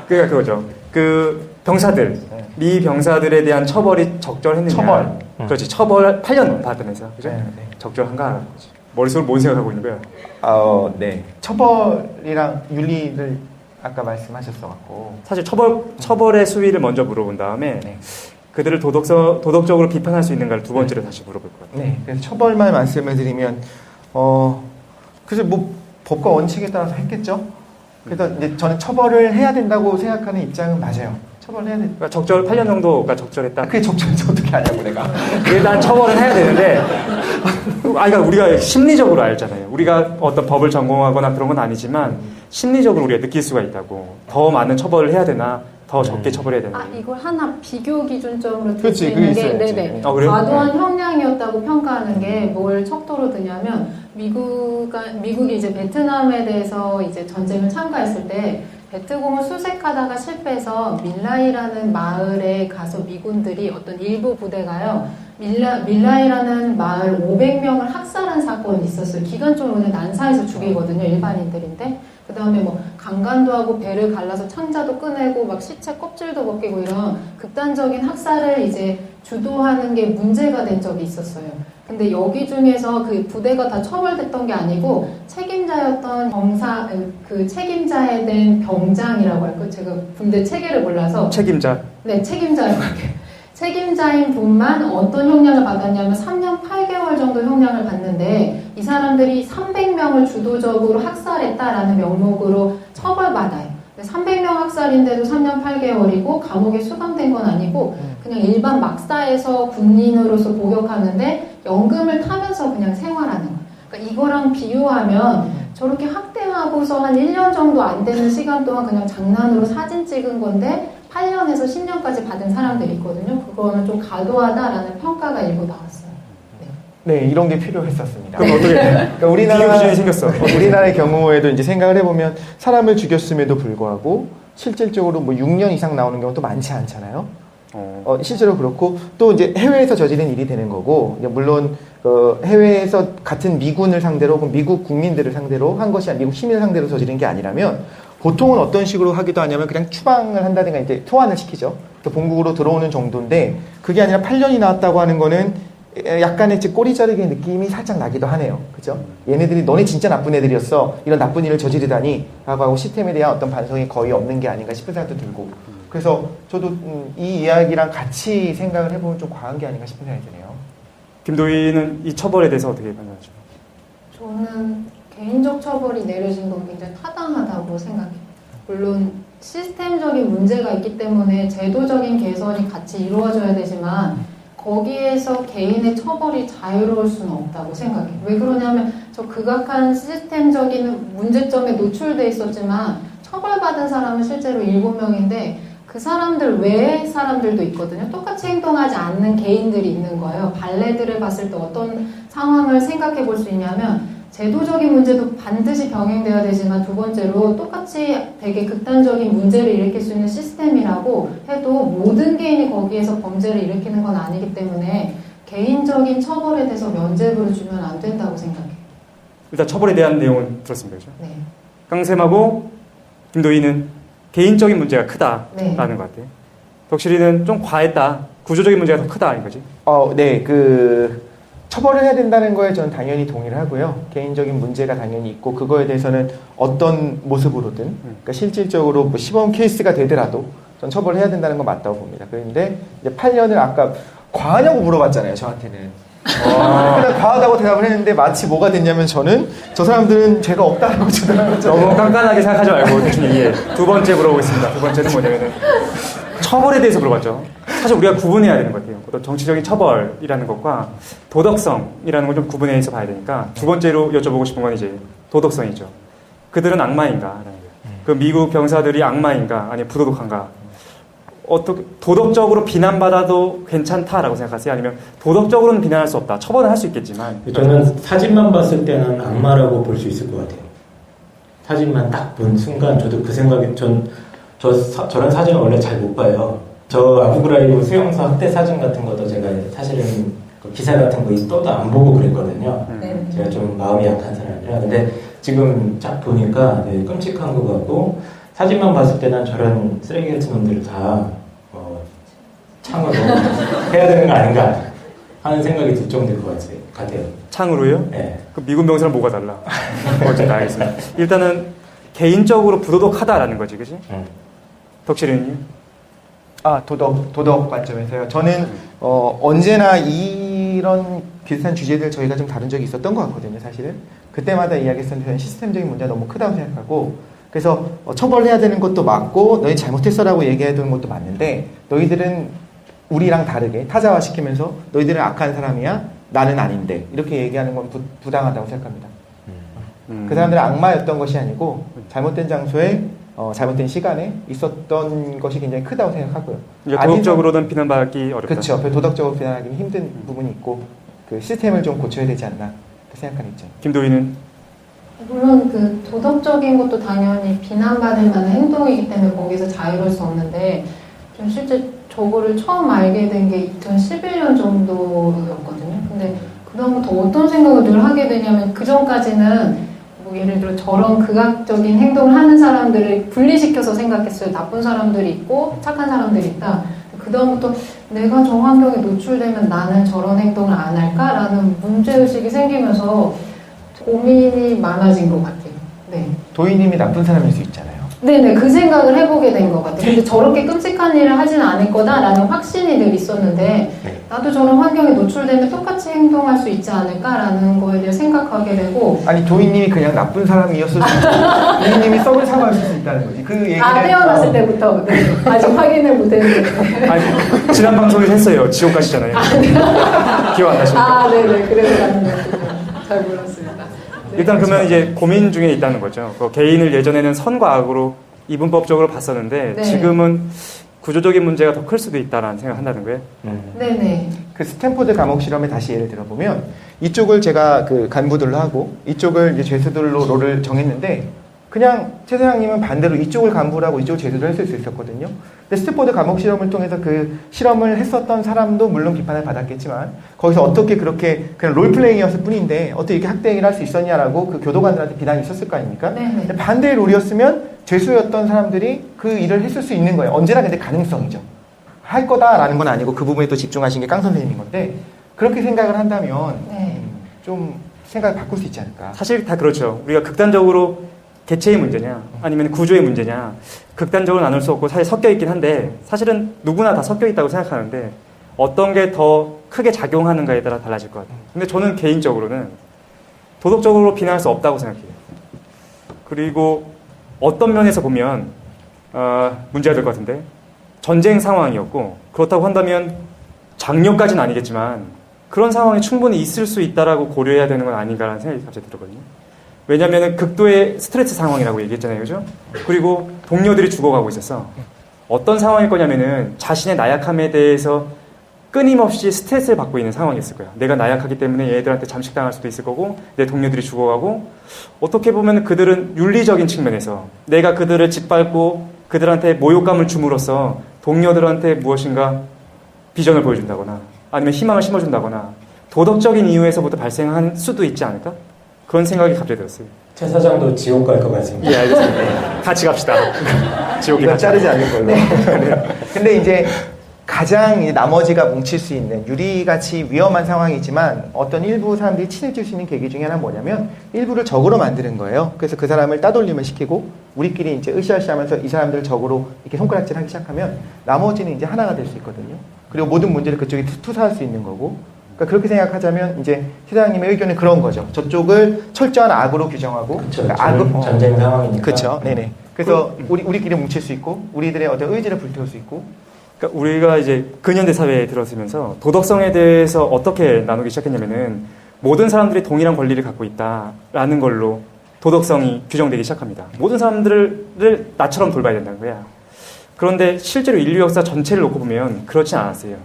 그러니까 그거죠. 그 병사들, 미 병사들에 대한 처벌이 적절했느냐. 처벌. 그렇지. 처벌 8년 받으면서. 그죠? 적절한가? 머릿속으로 뭔 생각하고 있는 거야? 네. 처벌이랑 윤리를 아까 말씀하셨어갖고. 사실 처벌의 수위를 먼저 물어본 다음에 그들을 도덕적으로 비판할 수 있는가를 두 번째로 다시 물어볼 것 같아요. 네. 그래서 처벌만 말씀을 드리면, 그래서 뭐 법과 원칙에 따라서 했겠죠? 그래서 이제 저는 처벌을 해야 된다고 생각하는 입장은 맞아요. 처벌을 해야 돼. 그러니까 8년 정도가 적절했다. 그게 적절해서 어떻게 아냐고 내가. 일단 처벌은 해야 되는데, 그러니까 우리가 심리적으로 알잖아요. 우리가 어떤 법을 전공하거나 그런 건 아니지만 심리적으로 우리가 느낄 수가 있다고. 더 많은 처벌을 해야 되나, 더 적게 처벌해야 되나. 이걸 하나 비교 기준점으로 들 수 그렇지, 있는 게, 그게 네네. 그래요? 과도한 형량이었다고 평가하는 게 뭘 척도로 드냐면 미국이 이제 베트남에 대해서 이제 전쟁을 참가했을 때 베트공을 수색하다가 실패해서 밀라이라는 마을에 가서 미군들이 어떤 일부 부대가요. 밀라이라는 마을 500명을 학살한 사건이 있었어요. 기관총으로 난사해서 죽이거든요. 일반인들인데. 그 다음에 뭐 강간도 하고 배를 갈라서 창자도 꺼내고 막 시체 껍질도 벗기고 이런 극단적인 학살을 이제 주도하는 게 문제가 된 적이 있었어요. 근데 여기 중에서 그 부대가 다 처벌됐던 게 아니고 책임자였던 그 책임자에 대한 병장이라고 할까요? 제가 군대 체계를 몰라서. 책임자. 네, 책임자라고 할게요. 책임자인 분만 어떤 형량을 받았냐면 3년 8개월 정도 형량을 받는데 이 사람들이 300명을 주도적으로 학살했다라는 명목으로 처벌받아요. 300명 학살인데도 3년 8개월이고 감옥에 수감된 건 아니고 그냥 일반 막사에서 군인으로서 복역하는데 연금을 타면서 그냥 생활하는 거예요. 그러니까 이거랑 비유하면 저렇게 학대하고서 한 1년 정도 안 되는 시간 동안 그냥 장난으로 사진 찍은 건데 8년에서 10년까지 받은 사람들이 있거든요. 그거는 좀 과도하다라는 평가가 일부 나왔어요. 네, 이런 게 필요했었습니다. 그럼 어떻게? 그러니까 비교 기준이 생겼어. 우리나라의 경우에도 이제 생각을 해보면 사람을 죽였음에도 불구하고 실질적으로 뭐 6년 이상 나오는 경우도 많지 않잖아요. 실제로 그렇고 또 이제 해외에서 저지른 일이 되는 거고 물론 해외에서 같은 미군을 상대로 혹은 미국 국민들을 상대로 한 것이 미국 시민을 상대로 저지른 게 아니라면 보통은 어떤 식으로 하기도 하냐면 그냥 추방을 한다든가 이제 소환을 시키죠. 본국으로 들어오는 정도인데 그게 아니라 8년이 나왔다고 하는 거는 약간의 꼬리 자르기 느낌이 살짝 나기도 하네요. 그죠? 얘네들이 너네 진짜 나쁜 애들이었어. 이런 나쁜 일을 저지르다니 라고 하고 시스템에 대한 어떤 반성이 거의 없는 게 아닌가 싶은 생각도 들고 그래서 저도 이 이야기랑 같이 생각을 해보면 좀 과한 게 아닌가 싶은 생각이 드네요. 김도희는 이 처벌에 대해서 어떻게 판단하죠? 저는 개인적 처벌이 내려진 건 굉장히 타당하다고 생각해요. 물론 시스템적인 문제가 있기 때문에 제도적인 개선이 같이 이루어져야 되지만 거기에서 개인의 처벌이 자유로울 수는 없다고 생각해요. 왜 그러냐면 저 극악한 시스템적인 문제점에 노출돼 있었지만 처벌받은 사람은 실제로 7명인데 그 사람들 외의 사람들도 있거든요. 똑같이 행동하지 않는 개인들이 있는 거예요. 발레들을 봤을 때 어떤 상황을 생각해 볼 수 있냐면 제도적인 문제도 반드시 병행돼야 되지만 두 번째로 똑같이 되게 극단적인 문제를 일으킬 수 있는 시스템이라고 해도 모든 개인이 거기에서 범죄를 일으키는 건 아니기 때문에 개인적인 처벌에 대해서 면죄부를 주면 안 된다고 생각해요. 일단 처벌에 대한 내용은 들었습니다. 그렇죠? 네. 깡쌤하고 김도희는 개인적인 문제가 크다라는 것 같아요. 덕실이는 좀 과했다. 구조적인 문제가 더 크다 이거지? 네, 처벌을 해야 된다는 거에 저는 당연히 동의를 하고요. 개인적인 문제가 당연히 있고 그거에 대해서는 어떤 모습으로든 그러니까 실질적으로 뭐 시범 케이스가 되더라도 전 처벌을 해야 된다는 건 맞다고 봅니다. 그런데 이제 8년을 아까 과하냐고 물어봤잖아요. 저한테는. 그냥 과하다고 대답을 했는데 마치 뭐가 됐냐면 저는 저 사람들은 죄가 없다라고 주장하는 거죠. 너무 깐깐하게 생각하지 말고 대충 이해해. 두 번째 물어보겠습니다. 두 번째는 뭐냐면은 처벌에 대해서 물어봤죠. 사실 우리가 구분해야 되는 것 같아요. 어떤 정치적인 처벌이라는 것과 도덕성이라는 걸 좀 구분해서 봐야 되니까 두 번째로 여쭤보고 싶은 건 이제 도덕성이죠. 그들은 악마인가? 그 미국 병사들이 악마인가? 아니면 부도덕한가? 어떻게 도덕적으로 비난받아도 괜찮다라고 생각하세요? 아니면 도덕적으로는 비난할 수 없다. 처벌은 할 수 있겠지만 저는 사진만 봤을 때는 악마라고 볼 수 있을 것 같아요. 사진만 딱 본 순간 저도 그 생각이 저런 사진을 원래 잘 못 봐요. 저 아부그라이브 수용소 학대 사진 같은 것도 제가 사실은 기사 같은 거 떠도 안 보고 그랬거든요. 제가 좀 마음이 약한 사람이라. 근데 지금 딱 보니까 끔찍한 것 같고 사진만 봤을 때는 저런 쓰레기 같은 놈들을 다 창으로 해야 되는 거 아닌가 하는 생각이 들 정도일 것 같아요. 창으로요? 네. 그 미군 병사랑 뭐가 달라? 어쨌든 알겠습니다. 일단은 개인적으로 부도덕하다라는 거지, 그지? 덕실이는요? 도덕 관점에서요. 저는 언제나 이런 비슷한 주제들 저희가 좀 다룬 적이 있었던 것 같거든요, 사실은. 그때마다 이야기했었는데 저는 시스템적인 문제가 너무 크다고 생각하고, 그래서 처벌해야 되는 것도 맞고 너희 잘못했어라고 얘기해야 되는 것도 맞는데, 너희들은 우리랑 다르게 타자화시키면서 너희들은 악한 사람이야, 나는 아닌데 이렇게 얘기하는 건 부당하다고 생각합니다. 그 사람들은 악마였던 것이 아니고 잘못된 장소에 잘못된 시간에 있었던 것이 굉장히 크다고 생각하고요. 도덕적으로는 비난받기 어렵다. 그렇죠. 도덕적으로 비난하기는 힘든 부분이 있고 그 시스템을 좀 고쳐야 되지 않나 생각하는 입장. 김도희는? 물론 그 도덕적인 것도 당연히 비난받을 만한 행동이기 때문에 거기서 자유로울 수 없는데, 좀 실제 저거를 처음 알게 된 게 2011년 정도였거든요. 근데 그다음부터 어떤 생각을 늘 하게 되냐면, 그 전까지는 뭐 예를 들어 저런 극악적인 행동을 하는 사람들을 분리시켜서 생각했어요. 나쁜 사람들이 있고 착한 사람들이 있다. 그다음부터 내가 저 환경에 노출되면 나는 저런 행동을 안 할까라는 문제의식이 생기면서 고민이 많아진 것 같아요. 네. 도희님이 나쁜 사람일 수 있잖아요. 네네, 그 생각을 해보게 된 것 같아요. 근데 저렇게 끔찍한 일을 하진 않을 거다라는 확신이 늘 있었는데, 나도 저런 환경에 노출되면 똑같이 행동할 수 있지 않을까라는 거에 대해 생각하게 되고. 아니, 도희님이 그냥 나쁜 사람이었을 수도 있고, 도희님이 썩을 사과할 수 있다는 거지. 그 얘기를. 태어났을 때부터. 네. 아직 확인을 못했는데. 아니, 지난 방송에서 했어요. 지옥 가시잖아요. 기억 안 나십니까? 네네. 그래서 나는 잘 몰랐습니다. 네. 일단 그러면 이제 고민 중에 있다는 거죠. 그 개인을 예전에는 선과 악으로 이분법적으로 봤었는데, 네. 지금은 구조적인 문제가 더 클 수도 있다라는 생각을 한다는 거예요. 네네. 그 스탠포드 감옥 실험에 다시 예를 들어보면, 이쪽을 제가 그 간부들로 하고 이쪽을 이제 죄수들로 롤을 정했는데, 그냥 최 소장님은 반대로 이쪽을 간부로 하고 이쪽을 죄수로 했을 수 있었거든요. 근데 스탠포드 감옥 실험을 통해서 그 실험을 했었던 사람도 물론 비판을 받았겠지만, 거기서 어떻게 그렇게 그냥 롤플레잉이었을 뿐인데 어떻게 이렇게 학대 행위를 할 수 있었냐라고 그 교도관들한테 비난이 있었을 거 아닙니까? 근데 반대의 롤이었으면 죄수였던 사람들이 그 일을 했을 수 있는 거예요. 언제나 근데 가능성이죠. 할 거다라는 건 아니고 그 부분에 또 집중하신 게 깡 선생님인 건데, 그렇게 생각을 한다면 좀 생각을 바꿀 수 있지 않을까. 사실 다 그렇죠. 우리가 극단적으로 개체의 문제냐 아니면 구조의 문제냐, 극단적으로 나눌 수 없고 사실 섞여 있긴 한데, 사실은 누구나 다 섞여 있다고 생각하는데 어떤 게 더 크게 작용하는가에 따라 달라질 것 같아요. 근데 저는 개인적으로는 도덕적으로 비난할 수 없다고 생각해요. 그리고 어떤 면에서 보면 문제가 될 것 같은데, 전쟁 상황이었고 그렇다고 한다면 장려까지는 아니겠지만 그런 상황이 충분히 있을 수 있다라고 고려해야 되는 건 아닌가라는 생각이 갑자기 들었거든요. 왜냐하면 극도의 스트레스 상황이라고 얘기했잖아요, 그죠? 그리고 동료들이 죽어가고 있었어. 어떤 상황일 거냐면은 자신의 나약함에 대해서 끊임없이 스트레스를 받고 있는 상황이었을 거야. 내가 나약하기 때문에 얘들한테 잠식당할 수도 있을 거고, 내 동료들이 죽어가고, 어떻게 보면 그들은 윤리적인 측면에서 내가 그들을 짓밟고 그들한테 모욕감을 줌으로써 동료들한테 무엇인가 비전을 보여준다거나 아니면 희망을 심어준다거나 도덕적인 이유에서부터 발생할 수도 있지 않을까? 그런 생각이 갑자기 들었어요. 최 사장도 지옥 갈 것 같습니다. 예, 알겠습니다. 같이 갑시다. 지옥에 이건 자르지 않을 걸로. 근데 이제 가장 이제 나머지가 뭉칠 수 있는 유리같이 위험한 상황이지만 어떤 일부 사람들이 친해질 수 있는 계기 중에 하나는 뭐냐면, 일부를 적으로 만드는 거예요. 그래서 그 사람을 따돌림을 시키고 우리끼리 이제 으쌰으쌰하면서 이 사람들을 적으로 이렇게 손가락질하기 시작하면 나머지는 이제 하나가 될 수 있거든요. 그리고 모든 문제를 그쪽에 투사할 수 있는 거고. 그러니까 그렇게 생각하자면 이제 시장님의 의견은 그런 거죠. 저쪽을 철저한 악으로 규정하고, 그쵸, 그러니까 전쟁 상황이니까. 그렇죠. 네네. 그래서 우리끼리 뭉칠 수 있고 우리들의 어떤 의지를 불태울 수 있고. 그러니까 우리가 이제 근현대 사회에 들어서면서 도덕성에 대해서 어떻게 나누기 시작했냐면은, 모든 사람들이 동일한 권리를 갖고 있다라는 걸로 도덕성이 규정되기 시작합니다. 모든 사람들을 나처럼 돌봐야 된다는 거야. 그런데 실제로 인류 역사 전체를 놓고 보면 그렇진 않았어요.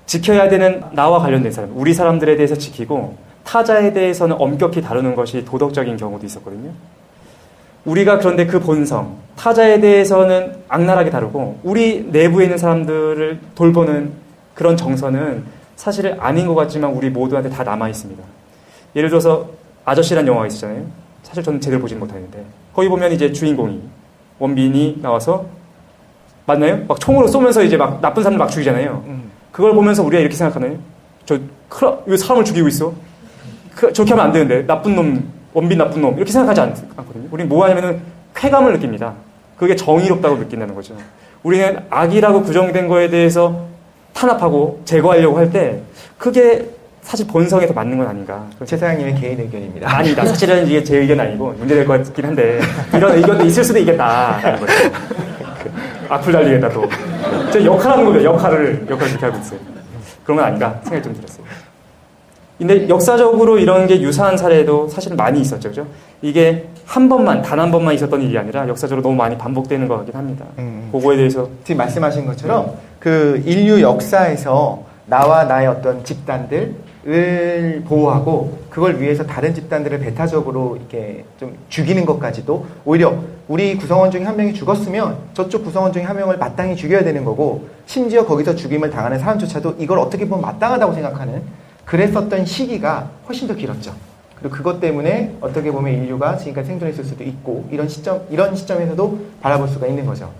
지켜야 되는 나와 관련된 사람, 우리 사람들에 대해서 지키고 타자에 대해서는 엄격히 다루는 것이 도덕적인 경우도 있었거든요. 우리가 그런데 그 본성, 타자에 대해서는 악랄하게 다루고 우리 내부에 있는 사람들을 돌보는 그런 정서는 사실 아닌 것 같지만 우리 모두한테 다 남아 있습니다. 예를 들어서 아저씨라는 영화가 있었잖아요. 사실 저는 제대로 보지는 못하는데, 거기 보면 이제 주인공이 원빈이 나와서 맞나요? 막 총으로 쏘면서 이제 막 나쁜 사람들 막 죽이잖아요. 그걸 보면서 우리가 이렇게 생각하나요? 왜 사람을 죽이고 있어? 저렇게 하면 안 되는데. 나쁜 놈, 원빈 나쁜 놈. 이렇게 생각하지 않거든요. 우리는 뭐 하냐면은 쾌감을 느낍니다. 그게 정의롭다고 느낀다는 거죠. 우리는 악이라고 부정된 거에 대해서 탄압하고 제거하려고 할 때 그게 사실 본성에 더 맞는 건 아닌가. 최 사장님의 개인 의견입니다. 아니다. 사실은 이게 제 의견 아니고 문제될 것 같긴 한데 이런 의견도 있을 수도 있겠다라는 거죠. 악플 달리겠다 또. 제 역할하는 거예요. 역할을 그렇게 하고 있어요. 그런 건 아닌가 생각이 좀 들었어요. 근데 역사적으로 이런 게 유사한 사례도 사실은 많이 있었죠. 그죠? 이게 단 한 번만 있었던 일이 아니라 역사적으로 너무 많이 반복되는 것 같긴 합니다. 그거에 대해서. 지금 말씀하신 것처럼 그 인류 역사에서 나와 나의 어떤 집단들을 보호하고 그걸 위해서 다른 집단들을 배타적으로 이렇게 좀 죽이는 것까지도 오히려 우리 구성원 중에 한 명이 죽었으면 저쪽 구성원 중에 한 명을 마땅히 죽여야 되는 거고 심지어 거기서 죽임을 당하는 사람조차도 이걸 어떻게 보면 마땅하다고 생각하는 그랬었던 시기가 훨씬 더 길었죠. 그리고 그것 때문에 어떻게 보면 인류가 지금까지 생존했을 수도 있고 이런 시점에서도 바라볼 수가 있는 거죠.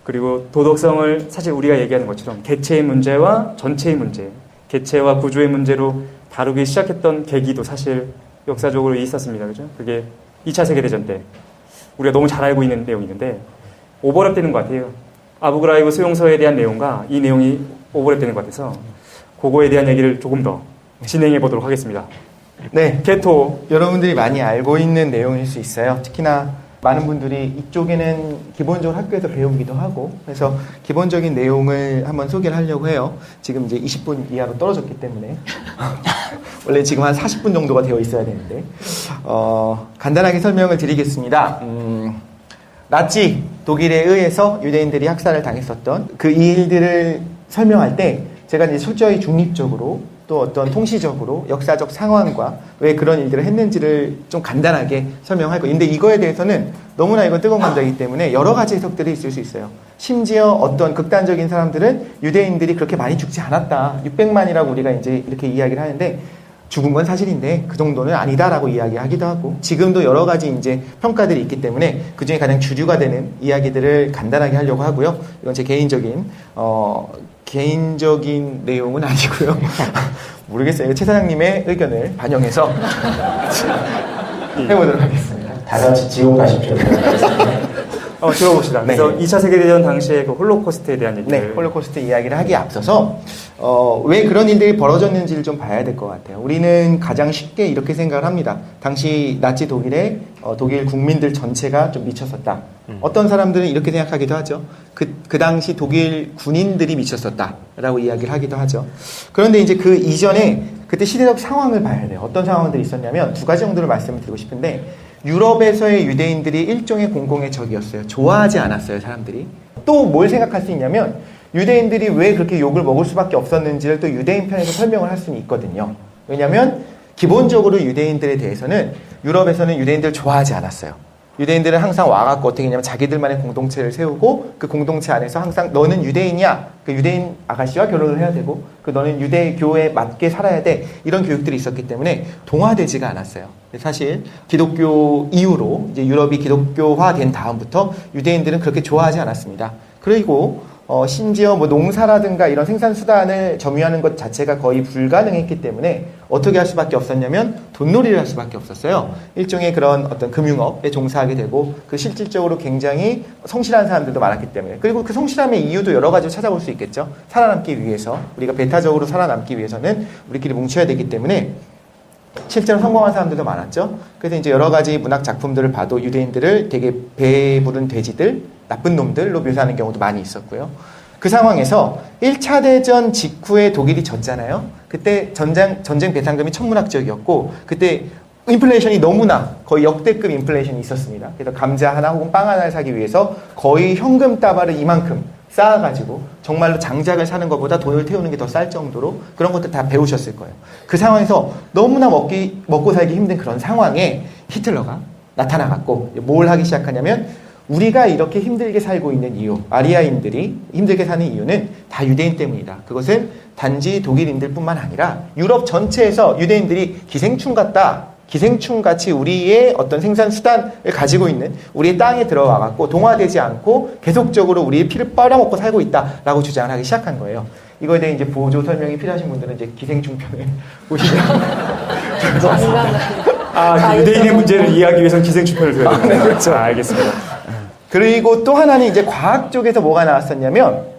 그리고 도덕성을 사실 우리가 얘기하는 것처럼 개체의 문제와 전체의 문제, 개체와 구조의 문제로 다루기 시작했던 계기도 사실 역사적으로 있었습니다. 그죠? 그게 2차 세계대전 때 우리가 너무 잘 알고 있는 내용이 있는데 오버랩되는 것 같아요. 아부그라이브 수용소에 대한 내용과 이 내용이 오버랩되는 것 같아서 그거에 대한 얘기를 조금 더 진행해 보도록 하겠습니다. 네, 개토. 여러분들이 많이 알고 있는 내용일 수 있어요. 특히나 많은 분들이 이쪽에는 기본적으로 학교에서 배우기도 하고 그래서 기본적인 내용을 한번 소개를 하려고 해요. 지금 이제 20분 이하로 떨어졌기 때문에 원래 지금 한 40분 정도가 되어 있어야 되는데 간단하게 설명을 드리겠습니다. 나치 독일에 의해서 유대인들이 학살을 당했었던 그 일들을 설명할 때 제가 이제 철저히 중립적으로 또 어떤 통시적으로 역사적 상황과 왜 그런 일들을 했는지를 좀 간단하게 설명할 거예요. 근데 이거에 대해서는 너무나 이건 뜨거운 감정이기 때문에 여러 가지 해석들이 있을 수 있어요. 심지어 어떤 극단적인 사람들은 유대인들이 그렇게 많이 죽지 않았다. 600만이라고 우리가 이제 이렇게 이야기를 하는데 죽은 건 사실인데 그 정도는 아니다라고 이야기하기도 하고 지금도 여러 가지 이제 평가들이 있기 때문에 그 중에 가장 주류가 되는 이야기들을 간단하게 하려고 하고요. 이건 제 개인적인 내용은 아니고요. 모르겠어요. 최 사장님의 의견을 반영해서 해보도록 하겠습니다. 다 같이 지옥 가십시오. 들어봅시다. 그래서 2차 세계대전 당시에 그 홀로코스트에 대한 얘기를. 네, 홀로코스트 이야기를 하기에 앞서서 왜 그런 일들이 벌어졌는지를 좀 봐야 될 것 같아요. 우리는 가장 쉽게 이렇게 생각을 합니다. 당시 나치 독일에 독일 국민들 전체가 좀 미쳤었다. 어떤 사람들은 이렇게 생각하기도 하죠. 그 당시 독일 군인들이 미쳤었다라고 이야기를 하기도 하죠. 그런데 이제 그 이전에 그때 시대적 상황을 봐야 돼요. 어떤 상황들이 있었냐면 두 가지 정도를 말씀을 드리고 싶은데 유럽에서의 유대인들이 일종의 공공의 적이었어요. 좋아하지 않았어요, 사람들이. 또 뭘 생각할 수 있냐면 유대인들이 왜 그렇게 욕을 먹을 수밖에 없었는지를 또 유대인 편에서 설명을 할 수는 있거든요. 왜냐하면 기본적으로 유대인들에 대해서는 유럽에서는 유대인들을 좋아하지 않았어요. 유대인들은 항상 와갖고 어떻게 했냐면 자기들만의 공동체를 세우고 그 공동체 안에서 항상 너는 유대인이야. 그 유대인 아가씨와 결혼을 해야 되고 그 너는 유대교에 맞게 살아야 돼. 이런 교육들이 있었기 때문에 동화되지가 않았어요. 사실 기독교 이후로 이제 유럽이 기독교화된 다음부터 유대인들은 그렇게 좋아하지 않았습니다. 그리고 심지어 뭐 농사라든가 이런 생산수단을 점유하는 것 자체가 거의 불가능했기 때문에 어떻게 할 수밖에 없었냐면 돈놀이를 할 수밖에 없었어요. 일종의 그런 어떤 금융업에 종사하게 되고 그 실질적으로 굉장히 성실한 사람들도 많았기 때문에 그리고 그 성실함의 이유도 여러 가지로 찾아볼 수 있겠죠. 살아남기 위해서 우리가 배타적으로 살아남기 위해서는 우리끼리 뭉쳐야 되기 때문에 실제로 성공한 사람들도 많았죠. 그래서 이제 여러 가지 문학 작품들을 봐도 유대인들을 되게 배부른 돼지들, 나쁜 놈들로 묘사하는 경우도 많이 있었고요. 그 상황에서 1차 대전 직후에 독일이 졌잖아요. 그때 전쟁 배상금이 천문학적이었고 그때 인플레이션이 너무나 거의 역대급 인플레이션이 있었습니다. 그래서 감자 하나 혹은 빵 하나를 사기 위해서 거의 현금 따발을 이만큼 쌓아가지고 정말로 장작을 사는 것보다 돈을 태우는 게 더 쌀 정도로 그런 것들 다 배우셨을 거예요. 그 상황에서 너무나 먹고 살기 힘든 그런 상황에 히틀러가 나타나갖고 뭘 하기 시작하냐면 우리가 이렇게 힘들게 살고 있는 이유, 아리아인들이 힘들게 사는 이유는 다 유대인 때문이다. 그것은 단지 독일인들 뿐만 아니라 유럽 전체에서 유대인들이 기생충 같다 기생충 같이 우리의 어떤 생산 수단을 가지고 있는 우리의 땅에 들어와 갖고 동화되지 않고 계속적으로 우리의 피를 빨아먹고 살고 있다라고 주장을 하기 시작한 거예요. 이거에 대해 이제 보조 설명이 필요하신 분들은 이제 기생충 편을 보시면 그 유대인의 문제를 이해하기 위해서는 기생충 편을 들어야 됩니다. 네, 그렇죠. 알겠습니다. 그리고 또 하나는 이제 과학 쪽에서 뭐가 나왔었냐면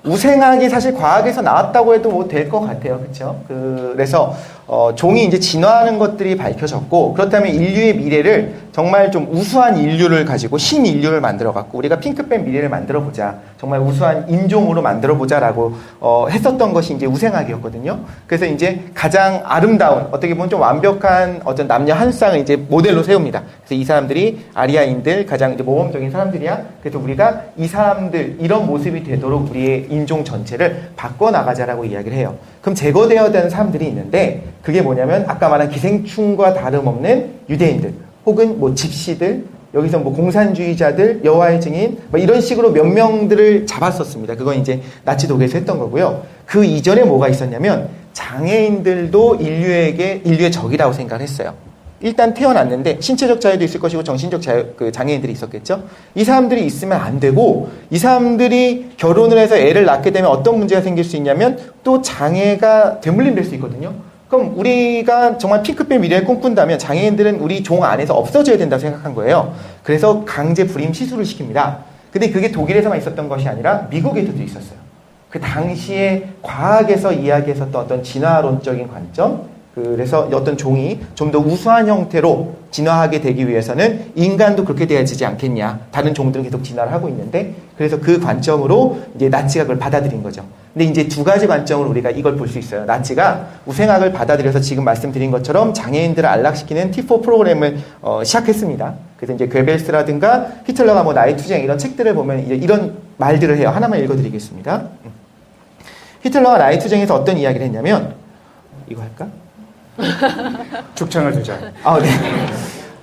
우생학이 사실 과학에서 나왔다고 해도 뭐 될 것 같아요. 그렇죠? 그래서 종이 이제 진화하는 것들이 밝혀졌고, 그렇다면 인류의 미래를 정말 좀 우수한 인류를 가지고 신인류를 만들어 갖고 우리가 핑크빛 미래를 만들어 보자, 정말 우수한 인종으로 만들어 보자라고 했었던 것이 이제 우생학이었거든요. 그래서 이제 가장 아름다운, 어떻게 보면 좀 완벽한 어떤 남녀 한 쌍을 이제 모델로 세웁니다. 그래서 이 사람들이 아리아인들, 가장 이제 모범적인 사람들이야. 그래서 우리가 이 사람들 이런 모습이 되도록 우리의 인종 전체를 바꿔 나가자라고 이야기를 해요. 그럼 제거되어야 되는 사람들이 있는데, 그게 뭐냐면 아까 말한 기생충과 다름없는 유대인들, 혹은 뭐 집시들, 여기서 뭐 공산주의자들, 여호와의 증인, 뭐 이런 식으로 몇 명들을 잡았었습니다. 그건 이제 나치 독일에서 했던 거고요. 그 이전에 뭐가 있었냐면 장애인들도 인류의 적이라고 생각을 했어요. 일단 태어났는데 신체적 자유도 있을 것이고 정신적 장애인들이 있었겠죠. 이 사람들이 있으면 안 되고, 이 사람들이 결혼을 해서 애를 낳게 되면 어떤 문제가 생길 수 있냐면 또 장애가 되물림될 수 있거든요. 그럼 우리가 정말 핑크빛 미래를 꿈꾼다면 장애인들은 우리 종 안에서 없어져야 된다고 생각한 거예요. 그래서 강제 불임 시술을 시킵니다. 근데 그게 독일에서만 있었던 것이 아니라 미국에도 있었어요. 그 당시에 과학에서 이야기했었던 어떤 진화론적인 관점, 그래서 어떤 종이 좀 더 우수한 형태로 진화하게 되기 위해서는 인간도 그렇게 되어지지 않겠냐. 다른 종들은 계속 진화를 하고 있는데, 그래서 그 관점으로 이제 나치가 그걸 받아들인 거죠. 근데 이제 두 가지 관점으로 우리가 이걸 볼 수 있어요. 나치가 우생학을 받아들여서 지금 말씀드린 것처럼 장애인들을 안락시키는 T4 프로그램을 시작했습니다. 그래서 이제 괴벨스라든가 히틀러가 뭐 나의 투쟁 이런 책들을 보면 이제 이런 말들을 해요. 하나만 읽어드리겠습니다. 히틀러가 나의 투쟁에서 어떤 이야기를 했냐면, 이거 할까? 죽창을 두자. 네.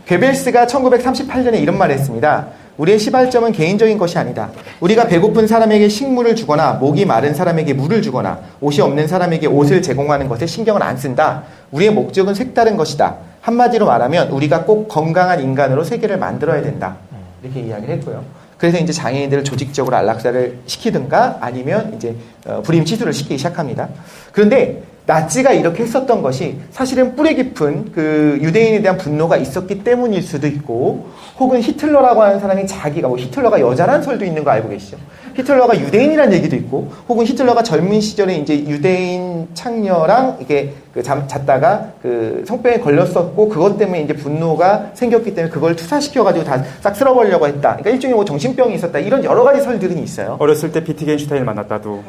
괴벨스가 1938년에 이런 말을 했습니다. 우리의 시발점은 개인적인 것이 아니다. 우리가 배고픈 사람에게 식물을 주거나 목이 마른 사람에게 물을 주거나 옷이 없는 사람에게 옷을 제공하는 것에 신경을 안 쓴다. 우리의 목적은 색다른 것이다. 한마디로 말하면 우리가 꼭 건강한 인간으로 세계를 만들어야 된다. 이렇게 이야기를 했고요. 그래서 이제 장애인들을 조직적으로 안락사를 시키든가 아니면 이제 불임 치수를 시키기 시작합니다. 그런데 나치가 이렇게 했었던 것이 사실은 뿌리 깊은 그 유대인에 대한 분노가 있었기 때문일 수도 있고, 혹은 히틀러라고 하는 사람이 자기가, 뭐 히틀러가 여자란 설도 있는 거 알고 계시죠? 히틀러가 유대인이라는 얘기도 있고, 혹은 히틀러가 젊은 시절에 이제 유대인 창녀랑 이게 잤다가 그 성병에 걸렸었고, 그것 때문에 이제 분노가 생겼기 때문에 그걸 투사시켜가지고 다 싹 쓸어버리려고 했다. 그러니까 일종의 뭐 정신병이 있었다. 이런 여러 가지 설들은 있어요. 어렸을 때 비트겐슈타인을 만났다도.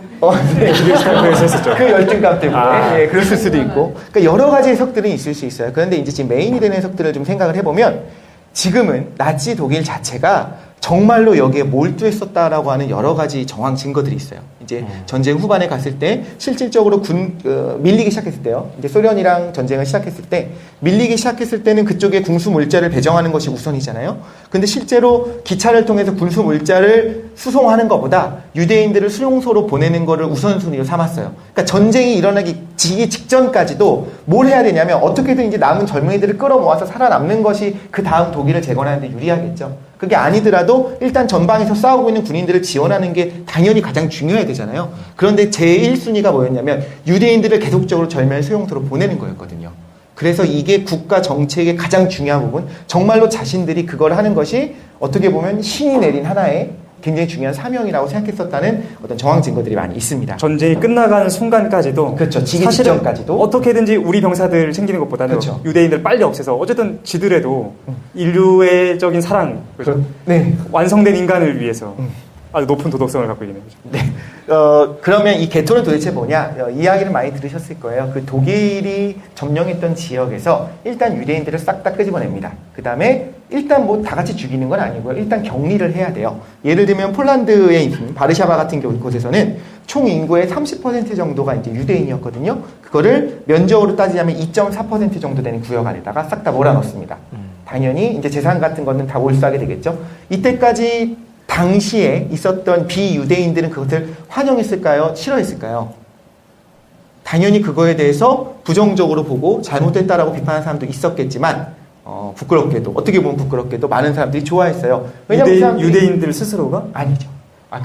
네. 비트겐슈타인에서 했었죠. 그 열등감 때문에. 예, 그랬을 수도 있고. 그러니까 여러 가지 해석들은 있을 수 있어요. 그런데 이제 지금 메인이 되는 해석들을 좀 생각을 해보면, 지금은 나치 독일 자체가 정말로 여기에 몰두했었다라고 하는 여러 가지 정황 증거들이 있어요. 이제 전쟁 후반에 갔을 때 실질적으로 밀리기 시작했을 때요. 이제 소련이랑 전쟁을 시작했을 때 밀리기 시작했을 때는 그쪽에 군수 물자를 배정하는 것이 우선이잖아요. 근데 실제로 기차를 통해서 군수 물자를 수송하는 것보다 유대인들을 수용소로 보내는 것을 우선순위로 삼았어요. 그러니까 전쟁이 일어나기 직전까지도 뭘 해야 되냐면 어떻게든 이제 남은 젊은이들을 끌어모아서 살아남는 것이 그 다음 독일을 재건하는 데 유리하겠죠. 그게 아니더라도 일단 전방에서 싸우고 있는 군인들을 지원하는 게 당연히 가장 중요해야 되잖아요. 그런데 제1순위가 뭐였냐면 유대인들을 계속적으로 절멸 수용소로 보내는 거였거든요. 그래서 이게 국가 정책의 가장 중요한 부분, 정말로 자신들이 그걸 하는 것이 어떻게 보면 신이 내린 하나의 굉장히 중요한 사명이라고 생각했었다는 어떤 정황 증거들이 많이 있습니다. 전쟁이 끝나가는 순간까지도, 그렇죠. 지기 직전까지도 어떻게든지 우리 병사들 챙기는 것보다는 그렇죠. 유대인들 빨리 없애서 어쨌든 지들에도 인류애적인 사랑, 그렇죠? 네. 완성된 인간을 위해서 아주 높은 도덕성을 갖고 있는 거죠. 네. 그러면 이 개토는 도대체 뭐냐? 이야기를 많이 들으셨을 거예요. 그 독일이 점령했던 지역에서 일단 유대인들을 싹 다 끄집어냅니다. 그 다음에 일단 뭐 다 같이 죽이는 건 아니고요. 일단 격리를 해야 돼요. 예를 들면 폴란드에 있는 바르샤바 같은 곳에서는 총 인구의 30% 정도가 이제 유대인이었거든요. 그거를 면적으로 따지자면 2.4% 정도 되는 구역 안에다가 싹 다 몰아넣습니다. 당연히 이제 재산 같은 거는 다 몰수하게 되겠죠. 이때까지 당시에 있었던 비유대인들은 그것을 환영했을까요? 싫어했을까요? 당연히 그거에 대해서 부정적으로 보고 잘못됐다라고 비판하는 사람도 있었겠지만 부끄럽게도 어떻게 보면 부끄럽게도 많은 사람들이 좋아했어요. 왜냐면 유대인들 스스로가? 아니죠.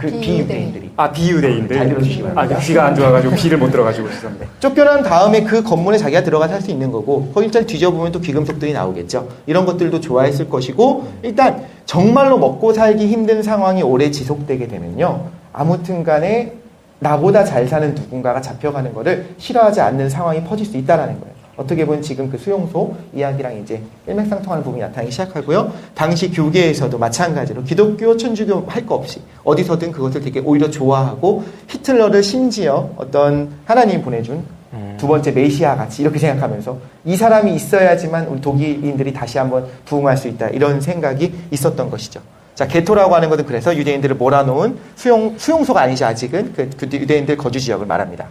그 비유대인들이. 비유대인들. 잘 들어주시기 바랍니다. 귀가 안 좋아가지고 비를 못 들어가지고 죄송합니다. 쫓겨난 다음에 그 건물에 자기가 들어가서 할 수 있는 거고 거기 일단 뒤져보면 또 귀금속들이 나오겠죠. 이런 것들도 좋아했을 것이고 일단 정말로 먹고 살기 힘든 상황이 오래 지속되게 되면요. 아무튼 간에 나보다 잘 사는 누군가가 잡혀가는 거를 싫어하지 않는 상황이 퍼질 수 있다는 거예요. 어떻게 보면 지금 그 수용소 이야기랑 이제 일맥상통하는 부분이 나타나기 시작하고요. 당시 교계에서도 마찬가지로 기독교, 천주교 할 거 없이 어디서든 그것을 되게 오히려 좋아하고 히틀러를 심지어 어떤 하나님이 보내준 두 번째 메시아 같이 이렇게 생각하면서 이 사람이 있어야지만 우리 독일인들이 다시 한번 부흥할 수 있다 이런 생각이 있었던 것이죠. 자, 게토라고 하는 것은 그래서 유대인들을 몰아놓은 수용소가 아니죠. 아직은 그 유대인들 거주 지역을 말합니다.